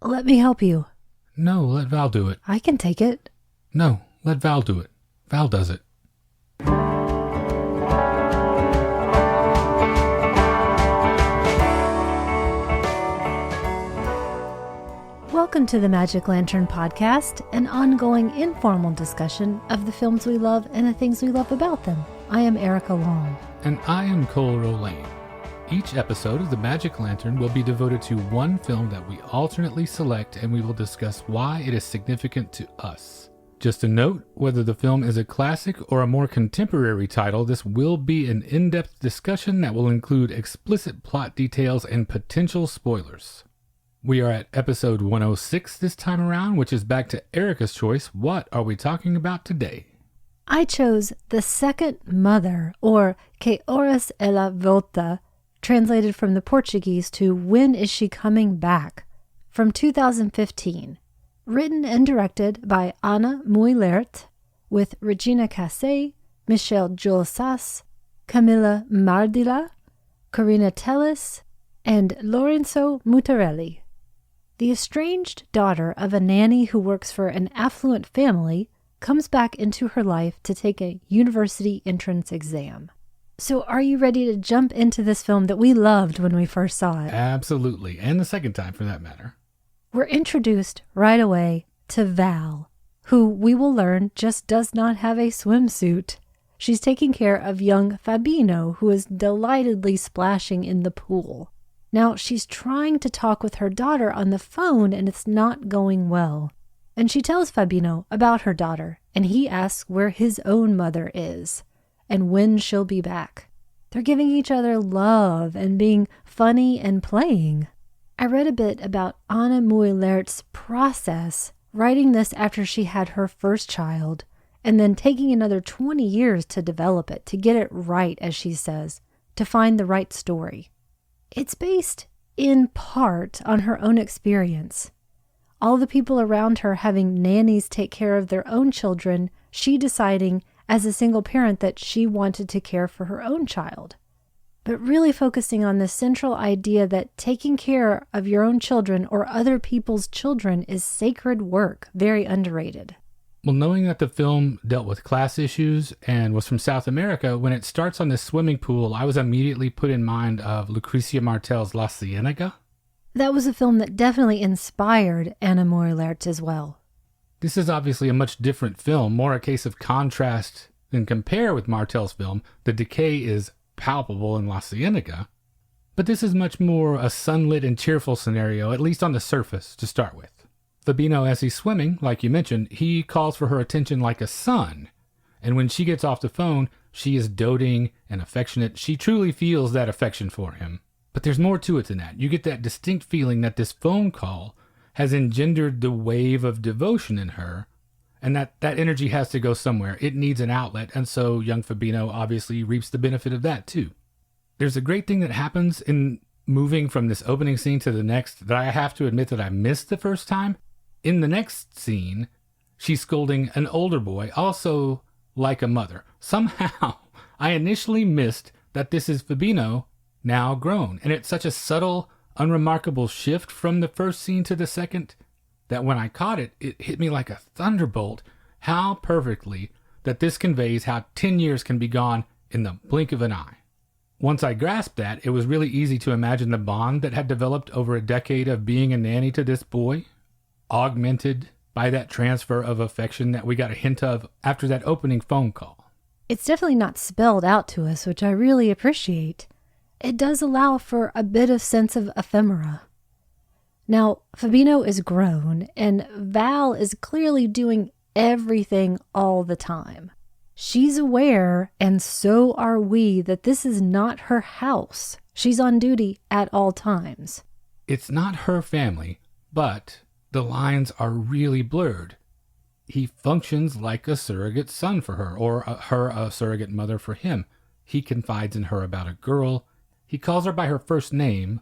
Let me help you. No, let Val do it. I can take it. No, let Val do it. Val does it. Welcome to the Magic Lantern Podcast, an ongoing informal discussion of the films we love and the things we love about them. I am Erica Long. And I am Cole Rolane. Each episode of the Magic Lantern will be devoted to one film that we alternately select, and we will discuss why it is significant to us. Just a note, whether the film is a classic or a more contemporary title, this will be an in-depth discussion that will include explicit plot details and potential spoilers. We are at episode 106 this time around, which is back to Erica's choice. What are we talking about today? I chose The Second Mother, or Que Horas Ela Volta, translated from the Portuguese to When Is She Coming Back, from 2015. Written and directed by Ana Moulert, with Regina Casé, Michel Jousas, Camila Mardila, Corina Tellis, and Lorenzo Mutarelli. The estranged daughter of a nanny who works for an affluent family comes back into her life to take a university entrance exam. So are you ready to jump into this film that we loved when we first saw it? Absolutely, and the second time for that matter. We're introduced right away to Val, who we will learn just does not have a swimsuit. She's taking care of young Fabino, who is delightedly splashing in the pool. Now, she's trying to talk with her daughter on the phone, and it's not going well. And she tells Fabino about her daughter, and he asks where his own mother is and when she'll be back. They're giving each other love and being funny and playing. I read a bit about Ana Moulert's process, writing this after she had her first child, and then taking another 20 years to develop it, to get it right, as she says, to find the right story. It's based, in part, on her own experience. All the people around her having nannies take care of their own children, she deciding, as a single parent, that she wanted to care for her own child. But really focusing on the central idea that taking care of your own children or other people's children is sacred work, very underrated. Well, knowing that the film dealt with class issues and was from South America, when it starts on this swimming pool, I was immediately put in mind of Lucrecia Martel's La Ciénaga. That was a film that definitely inspired Ana Moulert as well. This is obviously a much different film, more a case of contrast than compare with Martel's film. The decay is palpable in La Ciénaga, but this is much more a sunlit and cheerful scenario, at least on the surface, to start with. Fabino, as he's swimming, like you mentioned, he calls for her attention like a son, and when she gets off the phone, she is doting and affectionate. She truly feels that affection for him. But there's more to it than that. You get that distinct feeling that this phone call has engendered the wave of devotion in her, and that energy has to go somewhere. It needs an outlet, and so young Fabino obviously reaps the benefit of that too. There's a great thing that happens in moving from this opening scene to the next that I have to admit that I missed the first time. In the next scene, she's scolding an older boy, also like a mother. Somehow, I initially missed that this is Fabino, now grown, and it's such a subtle, unremarkable shift from the first scene to the second that when I caught it, it hit me like a thunderbolt how perfectly that this conveys how 10 years can be gone in the blink of an eye. Once I grasped that, it was really easy to imagine the bond that had developed over a decade of being a nanny to this boy, augmented by that transfer of affection that we got a hint of after that opening phone call. It's definitely not spelled out to us, which I really appreciate. It does allow for a bit of sense of ephemera. Now, Fabino is grown, and Val is clearly doing everything all the time. She's aware, and so are we, that this is not her house. She's on duty at all times. It's not her family, but the lines are really blurred. He functions like a surrogate son for her, or her a surrogate mother for him. He confides in her about a girl. He calls her by her first name,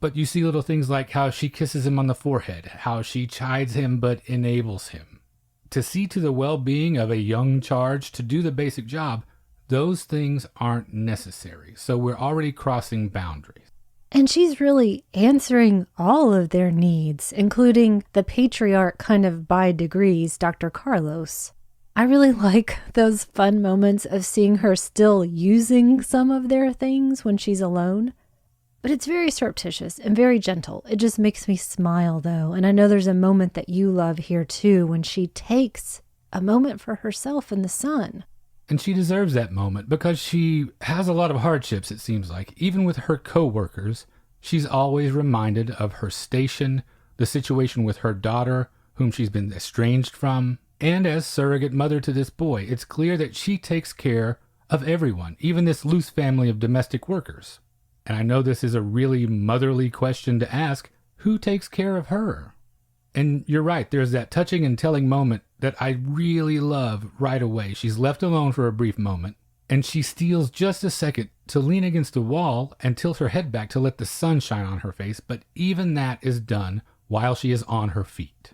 but you see little things like how she kisses him on the forehead, how she chides him but enables him. To see to the well-being of a young charge, to do the basic job, those things aren't necessary, so we're already crossing boundaries. And she's really answering all of their needs, including the patriarch kind of by degrees, Dr. Carlos. I really like those fun moments of seeing her still using some of their things when she's alone. But it's very surreptitious and very gentle. It just makes me smile, though. And I know there's a moment that you love here, too, when she takes a moment for herself and the son. And she deserves that moment because she has a lot of hardships, it seems like. Even with her co-workers, she's always reminded of her station, the situation with her daughter, whom she's been estranged from, and as surrogate mother to this boy. It's clear that she takes care of everyone, even this loose family of domestic workers. And I know this is a really motherly question to ask. Who takes care of her? And you're right, there's that touching and telling moment that I really love right away. She's left alone for a brief moment, and she steals just a second to lean against the wall and tilt her head back to let the sun shine on her face, but even that is done while she is on her feet.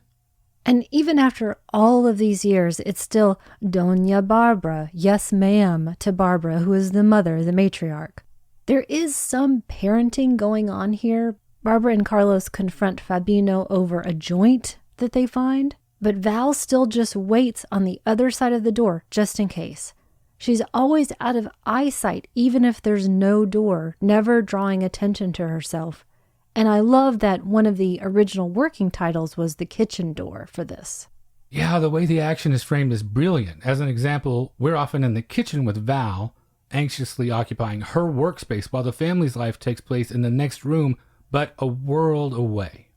And even after all of these years, it's still Doña Barbara, yes ma'am, to Barbara, who is the mother, the matriarch. There is some parenting going on here. Barbara and Carlos confront Fabino over a joint that they find, but Val still just waits on the other side of the door just in case. She's always out of eyesight, even if there's no door, never drawing attention to herself. And I love that one of the original working titles was the kitchen door for this. Yeah, the way the action is framed is brilliant. As an example, we're often in the kitchen with Val, anxiously occupying her workspace while the family's life takes place in the next room, but a world away.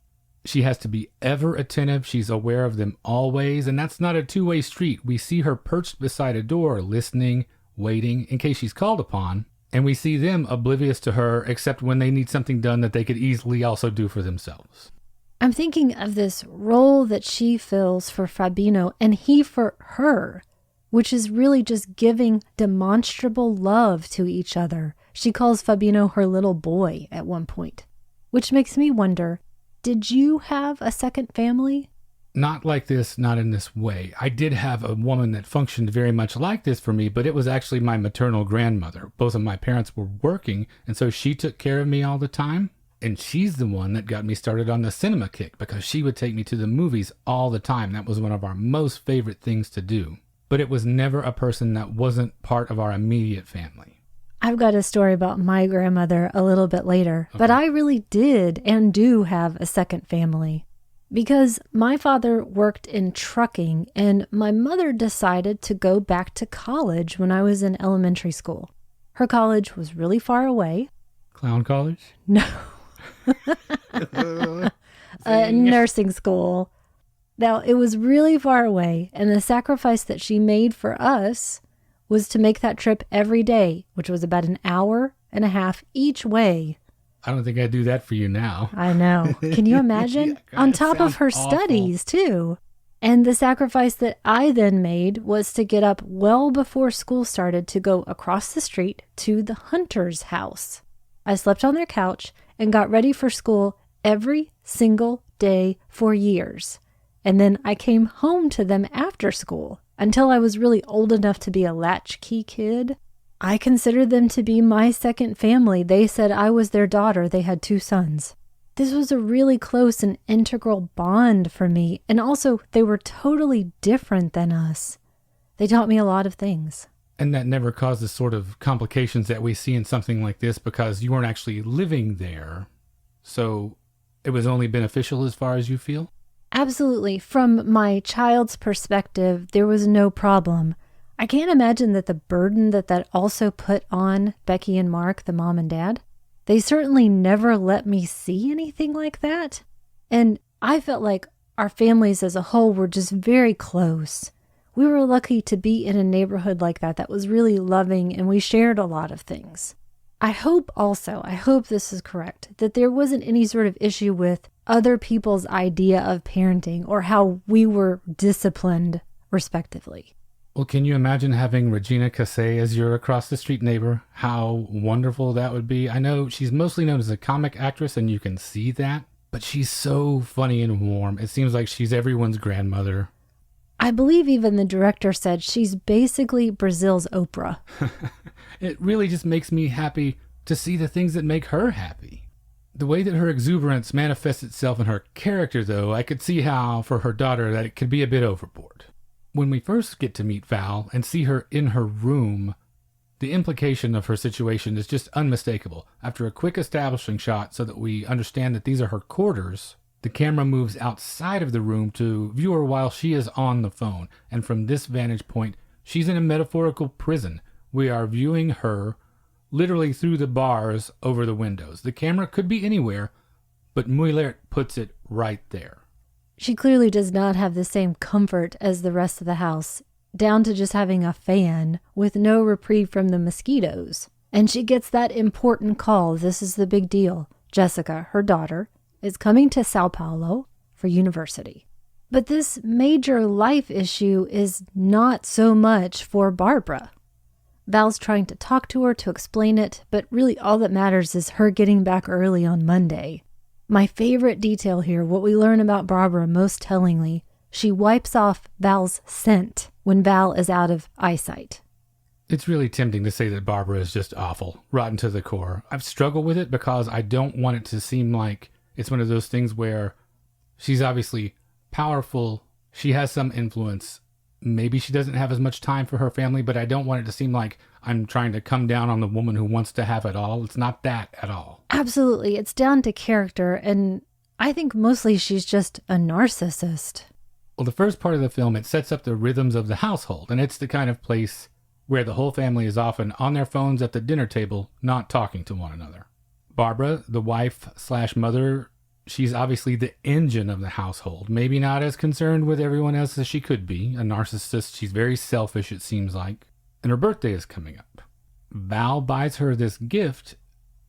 She has to be ever attentive. She's aware of them always, and that's not a two-way street. We see her perched beside a door, listening, waiting, in case she's called upon, and we see them oblivious to her, except when they need something done that they could easily also do for themselves. I'm thinking of this role that she fills for Fabino and he for her, which is really just giving demonstrable love to each other. She calls Fabino her little boy at one point, which makes me wonder, did you have a second family? Not like this, not in this way. I did have a woman that functioned very much like this for me, but it was actually my maternal grandmother. Both of my parents were working, and so she took care of me all the time. And she's the one that got me started on the cinema kick because she would take me to the movies all the time. That was one of our most favorite things to do. But it was never a person that wasn't part of our immediate family. I've got a story about my grandmother a little bit later, Okay. but I really did and do have a second family because my father worked in trucking and my mother decided to go back to college when I was in elementary school. Her college was really far away. Clown college? No. Nursing school. Now, it was really far away, and the sacrifice that she made for us was to make that trip every day, which was about an hour and a half each way. I don't think I'd do that for you now. I know. Can you imagine? Yeah, On it top of sounds her awful. studies, too. And the sacrifice that I then made was to get up well before school started to go across the street to the Hunter's house. I slept on their couch and got ready for school every single day for years. And then I came home to them after school until I was really old enough to be a latchkey kid. I considered them to be my second family. They said I was their daughter. They had 2 sons. This was a really close and integral bond for me. And also, they were totally different than us. They taught me a lot of things. And that never caused the sort of complications that we see in something like this because you weren't actually living there. So it was only beneficial as far as you feel? Absolutely. From my child's perspective, there was no problem. I can't imagine that the burden that also put on Becky and Mark, the mom and dad. They certainly never let me see anything like that. And I felt like our families as a whole were just very close. We were lucky to be in a neighborhood like that was really loving, and we shared a lot of things. I hope this is correct, that there wasn't any sort of issue with other people's idea of parenting or how we were disciplined, respectively. Well, can you imagine having Regina Casé as your across-the-street neighbor? How wonderful that would be. I know she's mostly known as a comic actress, and you can see that, but she's so funny and warm. It seems like she's everyone's grandmother. I believe even the director said she's basically Brazil's Oprah. It really just makes me happy to see the things that make her happy. The way that her exuberance manifests itself in her character, though, I could see how, for her daughter, that it could be a bit overboard. When we first get to meet Val and see her in her room, the implication of her situation is just unmistakable. After a quick establishing shot so that we understand that these are her quarters, the camera moves outside of the room to view her while she is on the phone. And from this vantage point, she's in a metaphorical prison. We are viewing her literally through the bars over the windows. The camera could be anywhere, but Moillert puts it right there. She clearly does not have the same comfort as the rest of the house, down to just having a fan with no reprieve from the mosquitoes. And she gets that important call. This is the big deal. Jessica, her daughter, is coming to Sao Paulo for university. But this major life issue is not so much for Barbara. Val's trying to talk to her to explain it, but really all that matters is her getting back early on Monday. My favorite detail here, what we learn about Barbara most tellingly, she wipes off Val's scent when Val is out of eyesight. It's really tempting to say that Barbara is just awful, rotten to the core. I've struggled with it because I don't want it to seem like it's one of those things where she's obviously powerful, she has some influence. Maybe she doesn't have as much time for her family, but I don't want it to seem like I'm trying to come down on the woman who wants to have it all. It's not that at all. Absolutely. It's down to character, and I think mostly she's just a narcissist. Well, the first part of the film, it sets up the rhythms of the household, and it's the kind of place where the whole family is often on their phones at the dinner table, not talking to one another. Barbara, the wife/mother, she's obviously the engine of the household, maybe not as concerned with everyone else as she could be. A narcissist, she's very selfish, it seems like. And her birthday is coming up. Val buys her this gift,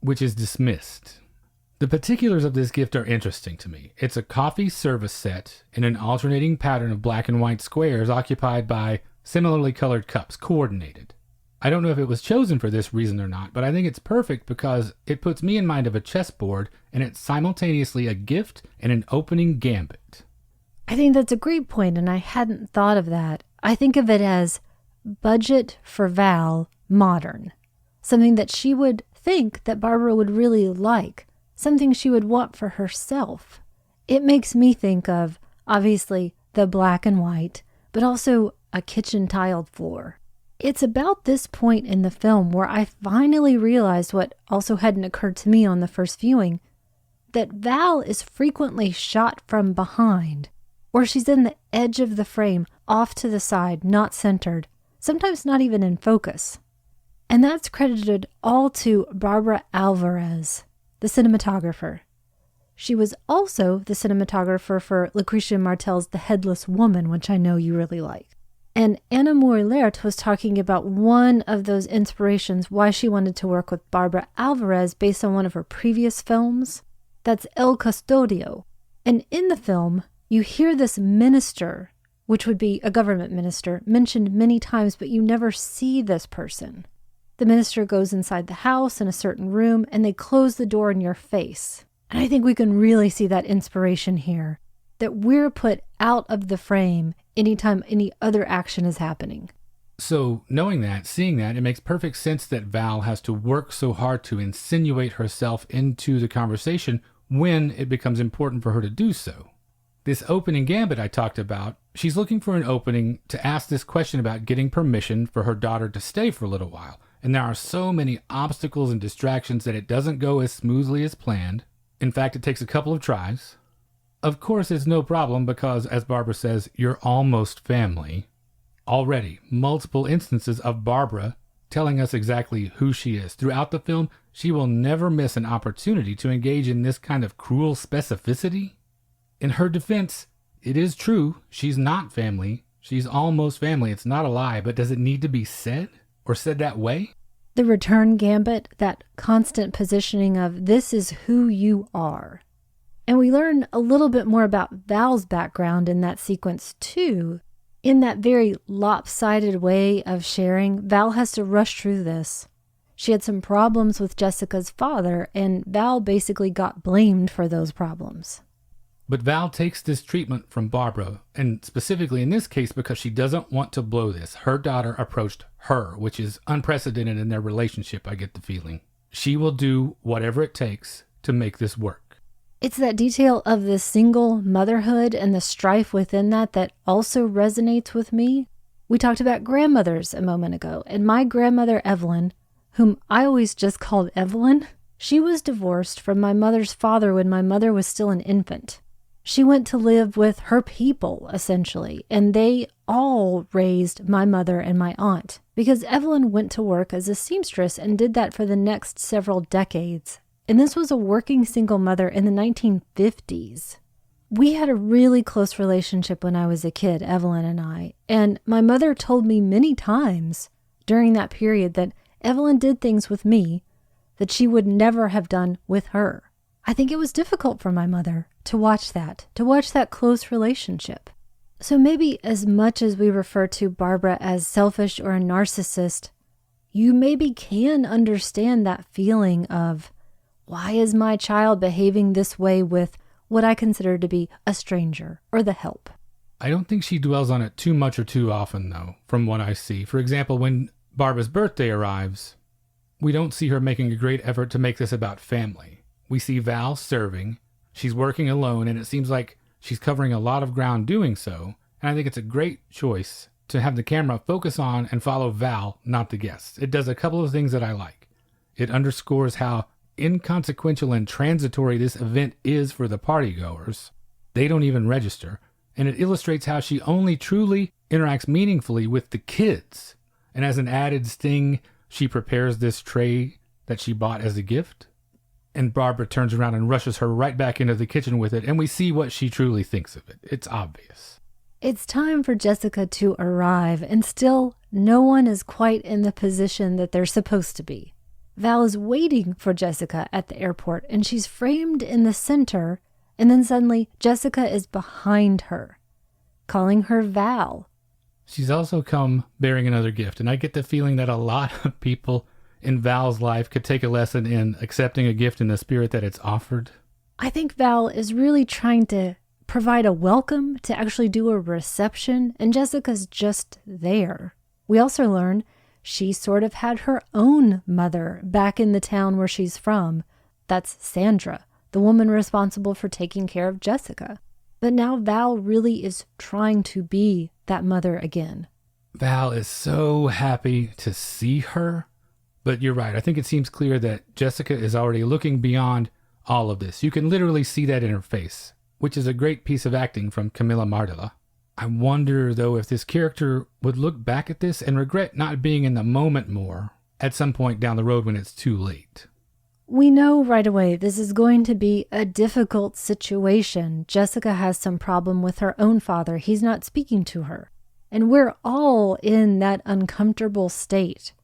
which is dismissed. The particulars of this gift are interesting to me. It's a coffee service set in an alternating pattern of black and white squares occupied by similarly colored cups, coordinated. I don't know if it was chosen for this reason or not, but I think it's perfect because it puts me in mind of a chessboard, and it's simultaneously a gift and an opening gambit. I think that's a great point, and I hadn't thought of that. I think of it as budget for Val, modern. Something that she would think that Barbara would really like. Something she would want for herself. It makes me think of, obviously, the black and white, but also a kitchen tiled floor. It's about this point in the film where I finally realized what also hadn't occurred to me on the first viewing, that Val is frequently shot from behind, or she's in the edge of the frame, off to the side, not centered, sometimes not even in focus. And that's credited all to Barbara Alvarez, the cinematographer. She was also the cinematographer for Lucrecia Martel's The Headless Woman, which I know you really like. And Anna Moillert was talking about one of those inspirations, why she wanted to work with Barbara Alvarez based on one of her previous films. That's El Custodio. And in the film, you hear this minister, which would be a government minister, mentioned many times, but you never see this person. The minister goes inside the house in a certain room, and they close the door in your face. And I think we can really see that inspiration here, that we're put out of the frame anytime any other action is happening. So, knowing that, seeing that, it makes perfect sense that Val has to work so hard to insinuate herself into the conversation when it becomes important for her to do so. This opening gambit I talked about, she's looking for an opening to ask this question about getting permission for her daughter to stay for a little while. And there are so many obstacles and distractions that it doesn't go as smoothly as planned. In fact, it takes a couple of tries. Of course, it's no problem because, as Barbara says, you're almost family. Already, multiple instances of Barbara telling us exactly who she is. Throughout the film, she will never miss an opportunity to engage in this kind of cruel specificity. In her defense, it is true, she's not family. She's almost family. It's not a lie, but does it need to be said? Or said that way? The return gambit, that constant positioning of this is who you are. And we learn a little bit more about Val's background in that sequence too. In that very lopsided way of sharing, Val has to rush through this. She had some problems with Jessica's father, and Val basically got blamed for those problems. But Val takes this treatment from Barbara, and specifically in this case because she doesn't want to blow this. Her daughter approached her, which is unprecedented in their relationship, I get the feeling. She will do whatever it takes to make this work. It's that detail of the single motherhood and the strife within that also resonates with me. We talked about grandmothers a moment ago, and my grandmother Evelyn, whom I always just called Evelyn, she was divorced from my mother's father when my mother was still an infant. She went to live with her people, essentially, and they all raised my mother and my aunt, because Evelyn went to work as a seamstress and did that for the next several decades. And this was a working single mother in the 1950s. We had a really close relationship when I was a kid, Evelyn and I, and my mother told me many times during that period that Evelyn did things with me that she would never have done with her. I think it was difficult for my mother to watch that close relationship. So maybe as much as we refer to Barbara as selfish or a narcissist, you maybe can understand that feeling of, why is my child behaving this way with what I consider to be a stranger or the help? I don't think she dwells on it too much or too often, though, from what I see. For example, when Barbara's birthday arrives, we don't see her making a great effort to make this about family. We see Val serving, she's working alone, and it seems like she's covering a lot of ground doing so, and I think it's a great choice to have the camera focus on and follow Val, not the guests. It does a couple of things that I like. It underscores how inconsequential and transitory this event is for the partygoers. They don't even register, and it illustrates how she only truly interacts meaningfully with the kids. And as an added sting, she prepares this tray that she bought as a gift, and Barbara turns around and rushes her right back into the kitchen with it, and we see what she truly thinks of it. It's obvious. It's time for Jessica to arrive, and still no one is quite in the position that they're supposed to be. Val is waiting for Jessica at the airport, and she's framed in the center, and then suddenly Jessica is behind her, calling her Val. She's also come bearing another gift, and I get the feeling that a lot of people in Val's life could take a lesson in accepting a gift in the spirit that it's offered. I think Val is really trying to provide a welcome, to actually do a reception, and Jessica's just there. We also learn she sort of had her own mother back in the town where she's from. That's Sandra, the woman responsible for taking care of Jessica. But now Val really is trying to be that mother again. Val is so happy to see her. But you're right. I think it seems clear that Jessica is already looking beyond all of this. You can literally see that in her face, which is a great piece of acting from Camilla Mardella. I wonder, though, if this character would look back at this and regret not being in the moment more at some point down the road when it's too late. We know right away this is going to be a difficult situation. Jessica has some problem with her own father. He's not speaking to her. And we're all in that uncomfortable state.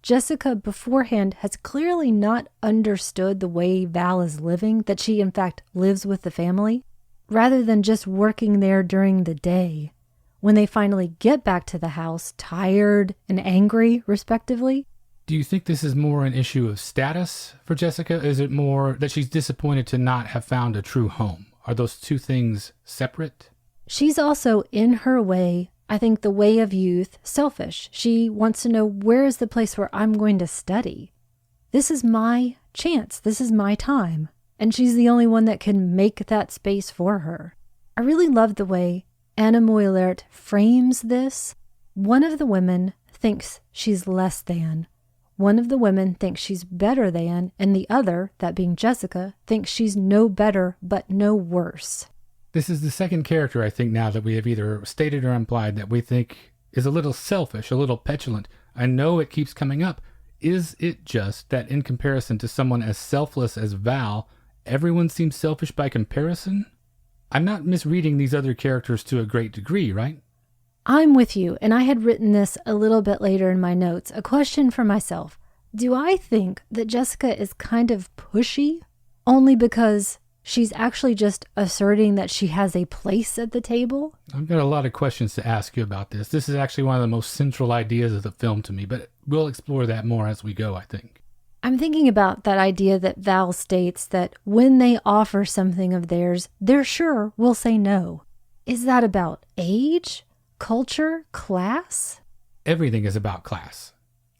Jessica beforehand has clearly not understood the way Val is living, that she in fact lives with the family, rather than just working there during the day. When they finally get back to the house, tired and angry, respectively. Do you think this is more an issue of status for Jessica? Is it more that she's disappointed to not have found a true home? Are those two things separate? She's also, in her way, I think the way of youth, selfish. She wants to know, where is the place where I'm going to study? This is my chance. This is my time. And she's the only one that can make that space for her. I really love the way Anna Moylert frames this. One of the women thinks she's less than. One of the women thinks she's better than, and the other, that being Jessica, thinks she's no better but no worse. This is the second character, I think, now that we have either stated or implied that we think is a little selfish, a little petulant. I know it keeps coming up. Is it just that in comparison to someone as selfless as Val, everyone seems selfish by comparison? I'm not misreading these other characters to a great degree, right? I'm with you, and I had written this a little bit later in my notes. A question for myself. Do I think that Jessica is kind of pushy only because she's actually just asserting that she has a place at the table? I've got a lot of questions to ask you about this. This is actually one of the most central ideas of the film to me, but we'll explore that more as we go, I think. I'm thinking about that idea that Val states that when they offer something of theirs, they're sure will say no. Is that about age, culture, class? Everything is about class,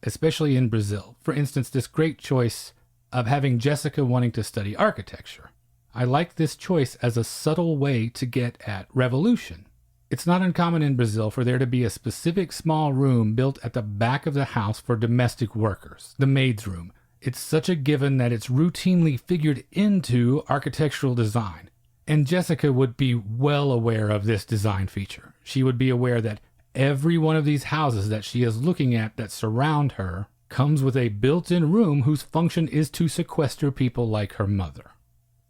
especially in Brazil. For instance, this great choice of having Jessica wanting to study architecture. I like this choice as a subtle way to get at revolution. It's not uncommon in Brazil for there to be a specific small room built at the back of the house for domestic workers, the maid's room. It's such a given that it's routinely figured into architectural design. And Jessica would be well aware of this design feature. She would be aware that every one of these houses that she is looking at that surround her comes with a built-in room whose function is to sequester people like her mother.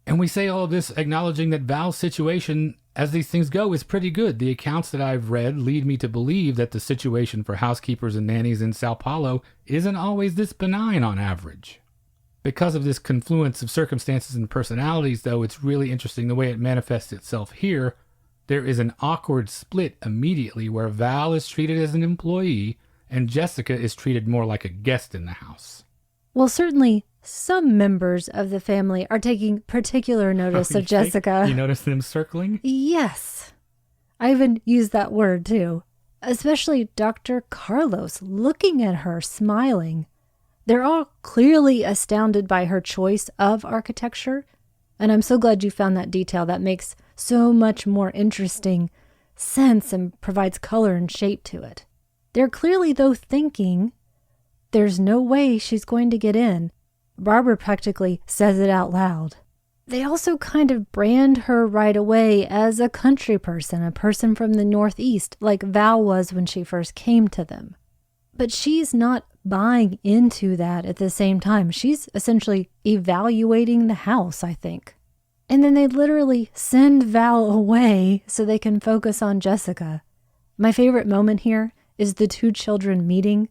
And we say all of this acknowledging that Val's situation, as these things go, is pretty good. The accounts that I've read lead me to believe that the situation for housekeepers and nannies in Sao Paulo isn't always this benign on average. Because of this confluence of circumstances and personalities, though, it's really interesting the way it manifests itself here. There is an awkward split immediately where Val is treated as an employee and Jessica is treated more like a guest in the house. Well, certainly some members of the family are taking particular notice of Jessica. You notice them circling? Yes. I even used that word too. Especially Dr. Carlos looking at her, smiling. They're all clearly astounded by her choice of architecture. And I'm so glad you found that detail. That makes so much more interesting sense and provides color and shape to it. They're clearly, though, thinking there's no way she's going to get in. Barbara practically says it out loud. They also kind of brand her right away as a country person, a person from the Northeast, like Val was when she first came to them. But she's not buying into that at the same time. She's essentially evaluating the house, I think. And then they literally send Val away so they can focus on Jessica. My favorite moment here is the two children meeting.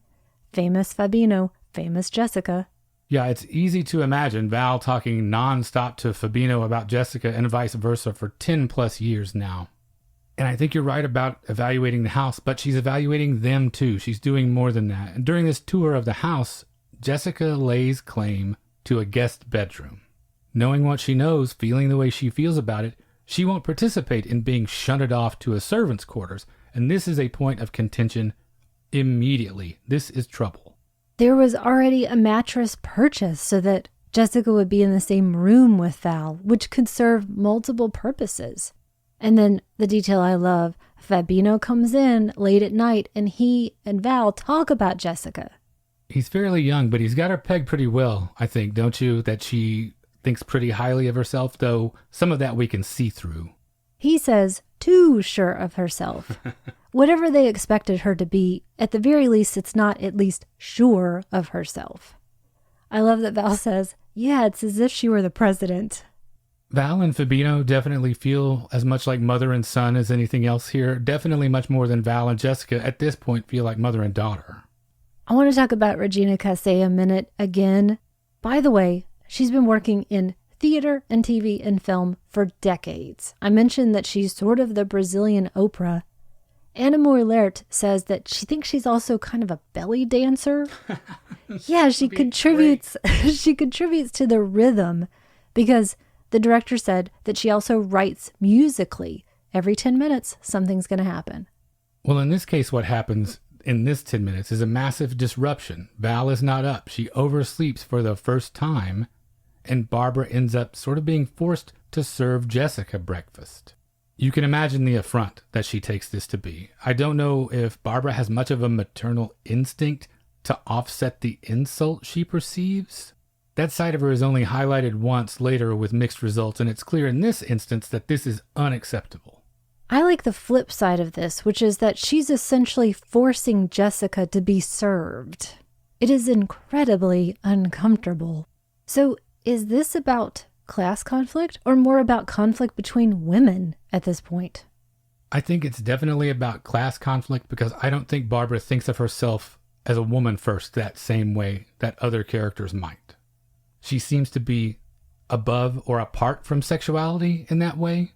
Famous Fabino, famous Jessica. Yeah, it's easy to imagine Val talking nonstop to Fabino about Jessica and vice versa for 10 plus years now. And I think you're right about evaluating the house, but she's evaluating them too. She's doing more than that. And during this tour of the house, Jessica lays claim to a guest bedroom. Knowing what she knows, feeling the way she feels about it, she won't participate in being shunted off to a servant's quarters. And this is a point of contention immediately. This is trouble. There was already a mattress purchased so that Jessica would be in the same room with Val, which could serve multiple purposes. And then the detail I love, Fabino comes in late at night and he and Val talk about Jessica. He's fairly young, but he's got her pegged pretty well, I think, don't you? That she thinks pretty highly of herself, though some of that we can see through. He says, too sure of herself. Whatever they expected her to be, at the very least, it's not at least sure of herself. I love that Val says, yeah, it's as if she were the president. Val and Fabino definitely feel as much like mother and son as anything else here. Definitely much more than Val and Jessica at this point feel like mother and daughter. I want to talk about Regina Casé a minute again. By the way, she's been working in theater and TV and film for decades. I mentioned that she's sort of the Brazilian Oprah. Anna Moilert says that she thinks she's also kind of a belly dancer. Yeah, she contributes to the rhythm because the director said that she also writes musically. Every 10 minutes, something's going to happen. Well, in this case, what happens in this 10 minutes is a massive disruption. Val is not up. She oversleeps for the first time, and Barbara ends up sort of being forced to serve Jessica breakfast. You can imagine the affront that she takes this to be. I don't know if Barbara has much of a maternal instinct to offset the insult she perceives. That side of her is only highlighted once later with mixed results, and it's clear in this instance that this is unacceptable. I like the flip side of this, which is that she's essentially forcing Jessica to be served. It is incredibly uncomfortable. So is this about class conflict or more about conflict between women at this point? I think it's definitely about class conflict because I don't think Barbara thinks of herself as a woman first that same way that other characters might. She seems to be above or apart from sexuality in that way.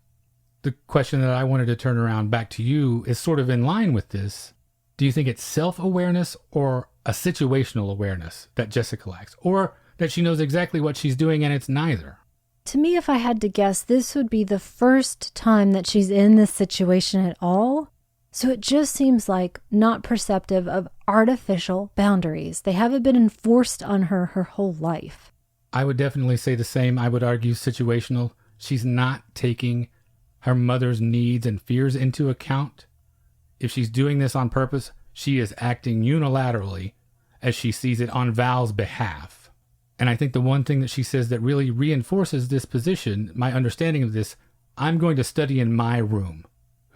The question that I wanted to turn around back to you is sort of in line with this. Do you think it's self-awareness or a situational awareness that Jessica lacks? Or that she knows exactly what she's doing and it's neither? To me, if I had to guess, this would be the first time that she's in this situation at all. So it just seems like not perceptive of artificial boundaries. They haven't been enforced on her whole life. I would definitely say the same. I would argue situational. She's not taking her mother's needs and fears into account. If she's doing this on purpose, she is acting unilaterally as she sees it on Val's behalf. And I think the one thing that she says that really reinforces this position, my understanding of this, I'm going to study in my room.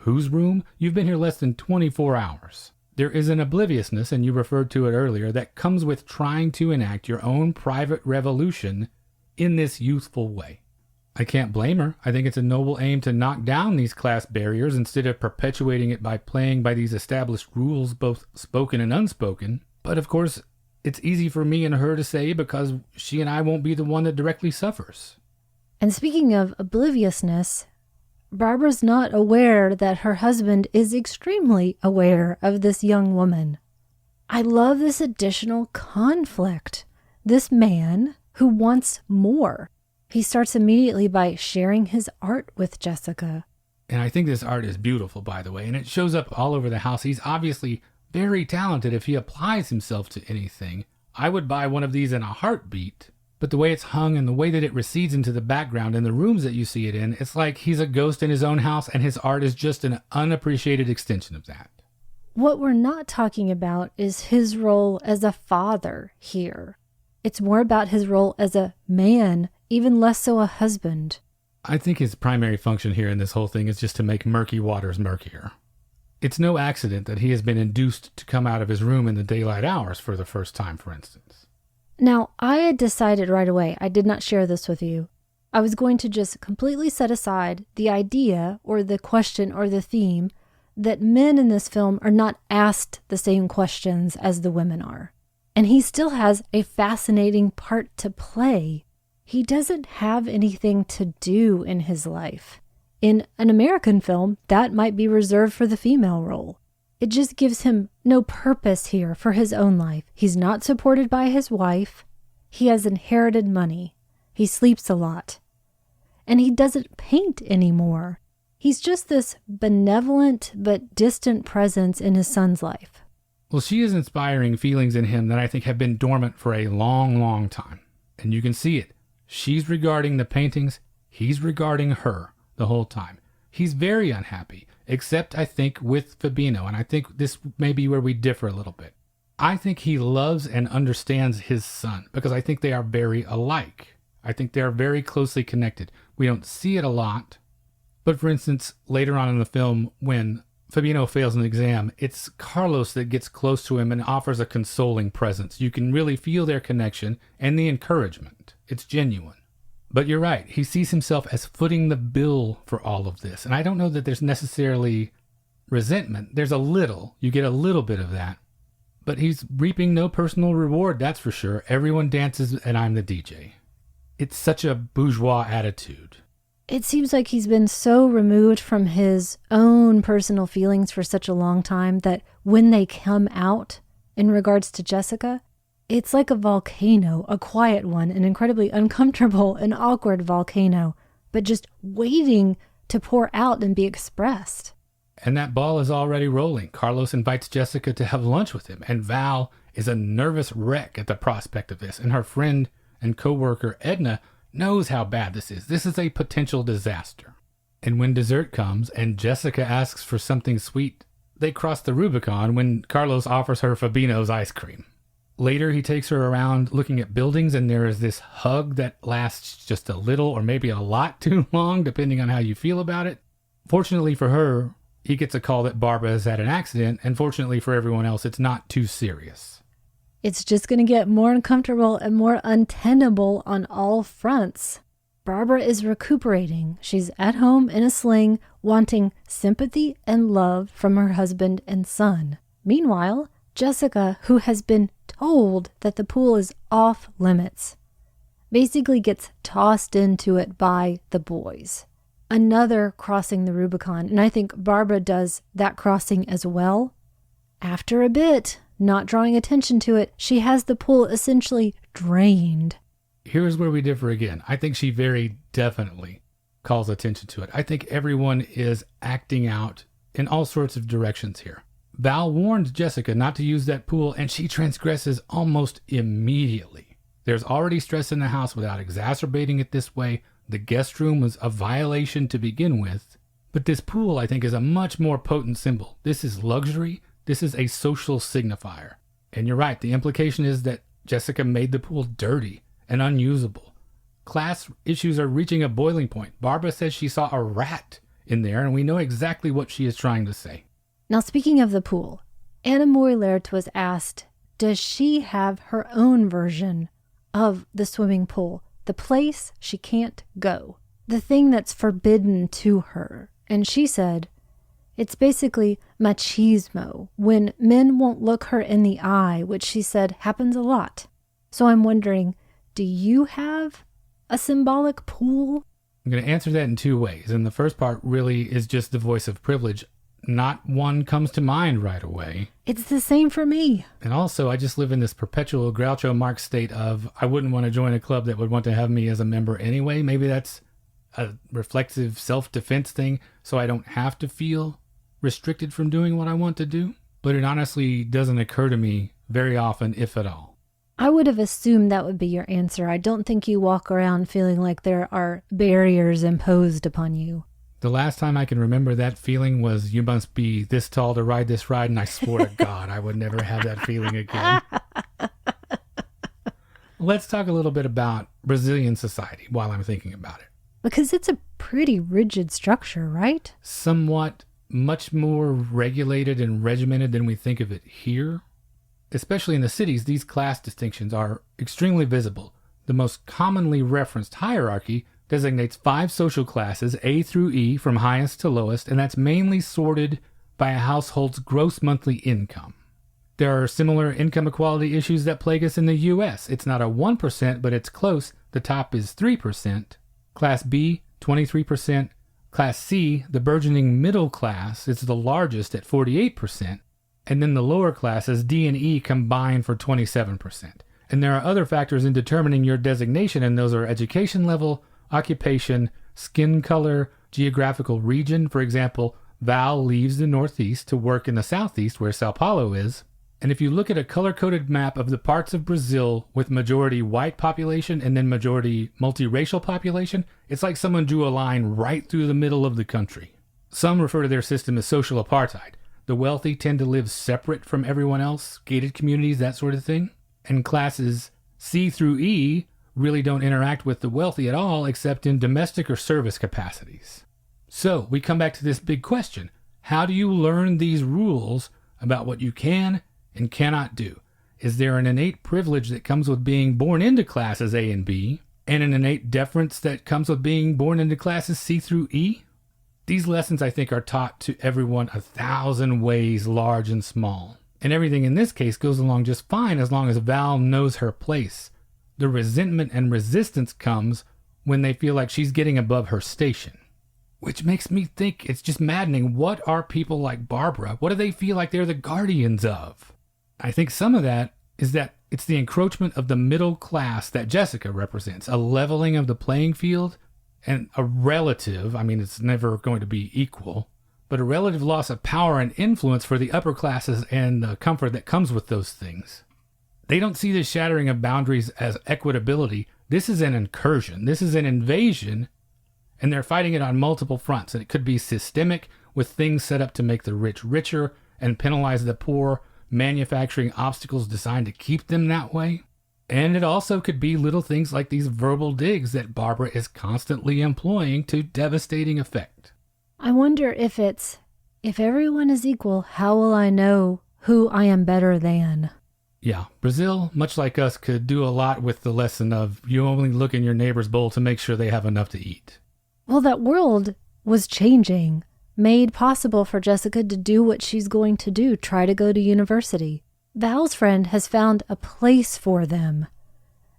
Whose room? You've been here less than 24 hours. There is an obliviousness, and you referred to it earlier, that comes with trying to enact your own private revolution in this youthful way. I can't blame her. I think it's a noble aim to knock down these class barriers instead of perpetuating it by playing by these established rules, both spoken and unspoken. But of course, it's easy for me and her to say because she and I won't be the one that directly suffers. And speaking of obliviousness, Barbara's not aware that her husband is extremely aware of this young woman. I love this additional conflict. This man who wants more. He starts immediately by sharing his art with Jessica. And I think this art is beautiful, by the way, and it shows up all over the house. He's obviously very talented if he applies himself to anything. I would buy one of these in a heartbeat. But the way it's hung and the way that it recedes into the background and the rooms that you see it in, it's like he's a ghost in his own house and his art is just an unappreciated extension of that. What we're not talking about is his role as a father here. It's more about his role as a man, even less so a husband. I think his primary function here in this whole thing is just to make murky waters murkier. It's no accident that he has been induced to come out of his room in the daylight hours for the first time, for instance. Now, I had decided right away, I did not share this with you. I was going to just completely set aside the idea or the question or the theme that men in this film are not asked the same questions as the women are. And he still has a fascinating part to play. He doesn't have anything to do in his life. In an American film, that might be reserved for the female role. It just gives him no purpose here for his own life. He's not supported by his wife. He has inherited money. He sleeps a lot. And he doesn't paint anymore. He's just this benevolent but distant presence in his son's life. Well, she is inspiring feelings in him that I think have been dormant for a long, long time. And you can see it. She's regarding the paintings. He's regarding her the whole time. He's very unhappy, except I think with Fabino, and I think this may be where we differ a little bit. I think he loves and understands his son because I think they are very alike. I think they are very closely connected. We don't see it a lot, but for instance, later on in the film, when Fabino fails an exam, it's Carlos that gets close to him and offers a consoling presence. You can really feel their connection and the encouragement. It's genuine. But you're right, he sees himself as footing the bill for all of this. And I don't know that there's necessarily resentment. There's a little. You get a little bit of that. But he's reaping no personal reward, that's for sure. Everyone dances and I'm the DJ. It's such a bourgeois attitude. It seems like he's been so removed from his own personal feelings for such a long time that when they come out in regards to Jessica, it's like a volcano, a quiet one, an incredibly uncomfortable and awkward volcano, but just waiting to pour out and be expressed. And that ball is already rolling. Carlos invites Jessica to have lunch with him, and Val is a nervous wreck at the prospect of this, and her friend and co-worker Edna knows how bad this is. This is a potential disaster. And when dessert comes and Jessica asks for something sweet, they cross the Rubicon when Carlos offers her Fabino's ice cream. Later, he takes her around looking at buildings, and there is this hug that lasts just a little or maybe a lot too long, depending on how you feel about it. Fortunately for her, he gets a call that Barbara has had an accident, and fortunately for everyone else, it's not too serious. It's just going to get more uncomfortable and more untenable on all fronts. Barbara is recuperating. She's at home in a sling, wanting sympathy and love from her husband and son. Meanwhile, Jessica, who has been told that the pool is off limits, basically gets tossed into it by the boys. Another crossing the Rubicon, and I think Barbara does that crossing as well. After a bit, not drawing attention to it, she has the pool essentially drained. Here's where we differ again. I think she very definitely calls attention to it. I think everyone is acting out in all sorts of directions here. Val warns Jessica not to use that pool, and she transgresses almost immediately. There's already stress in the house without exacerbating it this way. The guest room was a violation to begin with. But this pool, I think, is a much more potent symbol. This is luxury. This is a social signifier. And you're right, the implication is that Jessica made the pool dirty and unusable. Class issues are reaching a boiling point. Barbara says she saw a rat in there, and we know exactly what she is trying to say. Now, speaking of the pool, Anna Moylert was asked, does she have her own version of the swimming pool, the place she can't go, the thing that's forbidden to her? And she said, it's basically machismo, when men won't look her in the eye, which she said happens a lot. So I'm wondering, do you have a symbolic pool? I'm going to answer that in two ways. And the first part really is just the voice of privilege. Not one comes to mind right away. It's the same for me. And also, I just live in this perpetual Groucho Marx state of I wouldn't want to join a club that would want to have me as a member anyway. Maybe that's a reflexive self-defense thing, so I don't have to feel restricted from doing what I want to do. But it honestly doesn't occur to me very often, if at all. I would have assumed that would be your answer. I don't think you walk around feeling like there are barriers imposed upon you. The last time I can remember that feeling was you must be this tall to ride this ride, and I swore to God I would never have that feeling again. Let's talk a little bit about Brazilian society while I'm thinking about it. Because it's a pretty rigid structure, right? Somewhat much more regulated and regimented than we think of it here. Especially in the cities, these class distinctions are extremely visible. The most commonly referenced hierarchy designates 5 social classes, A through E, from highest to lowest, and that's mainly sorted by a household's gross monthly income. There are similar income equality issues that plague us in the U.S. It's not a 1%, but it's close. The top is 3%. Class B, 23%. Class C, the burgeoning middle class, is the largest at 48%. And then the lower classes, D and E, combine for 27%. And there are other factors in determining your designation, and those are education level, occupation, skin color, geographical region. For example, Val leaves the Northeast to work in the Southeast, where Sao Paulo is. And if you look at a color-coded map of the parts of Brazil with majority white population and then majority multiracial population, it's like someone drew a line right through the middle of the country. Some refer to their system as social apartheid. The wealthy tend to live separate from everyone else, gated communities, that sort of thing. And classes C through E really don't interact with the wealthy at all except in domestic or service capacities. So we come back to this big question. How do you learn these rules about what you can and cannot do? Is there an innate privilege that comes with being born into classes A and B, and an innate deference that comes with being born into classes C through E? These lessons, I think, are taught to everyone 1,000 ways, large and small. And everything in this case goes along just fine as long as Val knows her place. The resentment and resistance comes when they feel like she's getting above her station. Which makes me think it's just maddening. What are people like Barbara? What do they feel like they're the guardians of? I think some of that is that it's the encroachment of the middle class that Jessica represents, a leveling of the playing field, and a relative, I mean, it's never going to be equal, but a relative loss of power and influence for the upper classes and the comfort that comes with those things. They don't see this shattering of boundaries as equitability. This is an incursion. This is an invasion, and they're fighting it on multiple fronts. And it could be systemic, with things set up to make the rich richer and penalize the poor, manufacturing obstacles designed to keep them that way. And it also could be little things like these verbal digs that Barbara is constantly employing to devastating effect. I wonder if everyone is equal, how will I know who I am better than? Yeah, Brazil, much like us, could do a lot with the lesson of you only look in your neighbor's bowl to make sure they have enough to eat. Well, that world was changing, made possible for Jessica to do what she's going to do, try to go to university. Val's friend has found a place for them,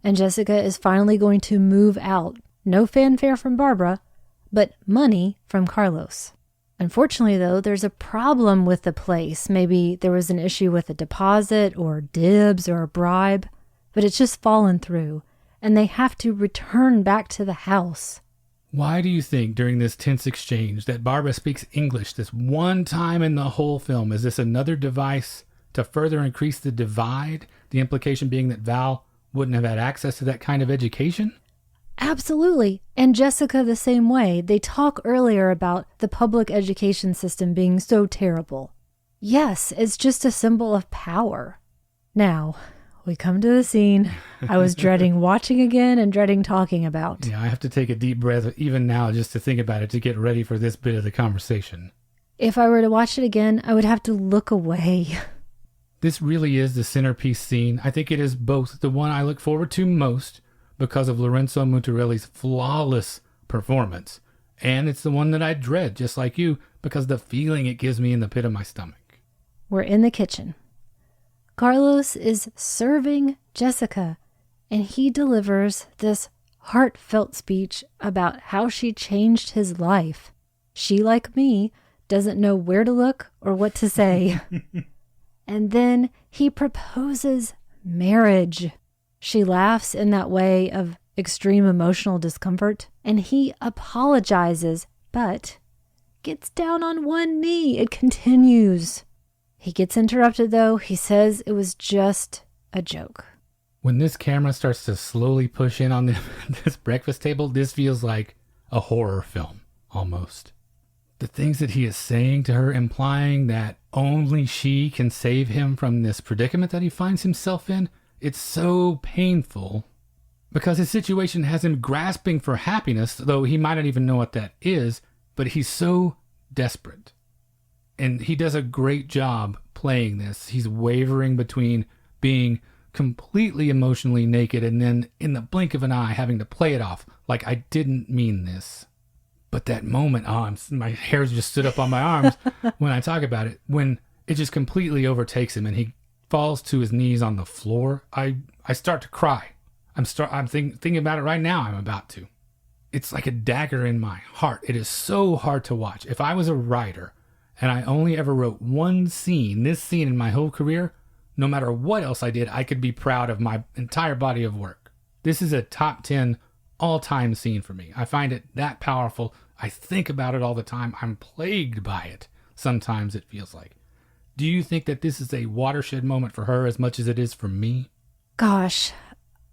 and Jessica is finally going to move out. No fanfare from Barbara, but money from Carlos. Unfortunately, though, there's a problem with the place. Maybe there was an issue with a deposit or dibs or a bribe, but it's just fallen through, and they have to return back to the house. Why do you think during this tense exchange that Barbara speaks English this one time in the whole film? Is this another device to further increase the divide? The implication being that Val wouldn't have had access to that kind of education? Absolutely. And Jessica the same way. They talk earlier about the public education system being so terrible. Yes, it's just a symbol of power. Now, we come to the scene I was dreading watching again and dreading talking about. Yeah, I have to take a deep breath even now just to think about it to get ready for this bit of the conversation. If I were to watch it again, I would have to look away. This really is the centerpiece scene. I think it is both the one I look forward to most because of Lorenzo Mutarelli's flawless performance, and it's the one that I dread, just like you, because of the feeling it gives me in the pit of my stomach. We're in the kitchen. Carlos is serving Jessica, and he delivers this heartfelt speech about how she changed his life. She, like me, doesn't know where to look or what to say. And then he proposes marriage. She laughs in that way of extreme emotional discomfort, and he apologizes, but gets down on one knee. It continues. He gets interrupted, though. He says it was just a joke. When this camera starts to slowly push in on this breakfast table, this feels like a horror film, almost. The things that he is saying to her, implying that only she can save him from this predicament that he finds himself in, it's so painful because his situation has him grasping for happiness, though he might not even know what that is, but he's so desperate. And he does a great job playing this. He's wavering between being completely emotionally naked and then in the blink of an eye having to play it off like I didn't mean this. But that moment, my hairs just stood up on my arms when I talk about it, when it just completely overtakes him and he falls to his knees on the floor. I start to cry. I'm thinking about it right now. I'm about to. It's like a dagger in my heart. It is so hard to watch. If I was a writer and I only ever wrote one scene, this scene in my whole career, no matter what else I did, I could be proud of my entire body of work. This is a top 10 all-time scene for me. I find it that powerful. I think about it all the time. I'm plagued by it. Sometimes it feels like. Do you think that this is a watershed moment for her as much as it is for me? Gosh,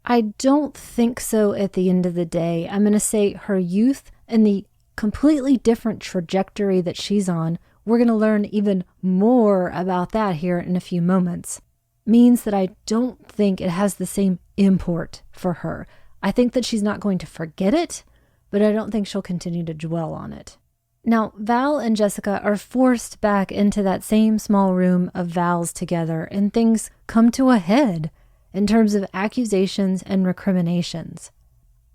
I don't think so at the end of the day. I'm going to say her youth and the completely different trajectory that she's on, we're going to learn even more about that here in a few moments, means that I don't think it has the same import for her. I think that she's not going to forget it, but I don't think she'll continue to dwell on it. Now, Val and Jessica are forced back into that same small room of Val's together, and things come to a head in terms of accusations and recriminations.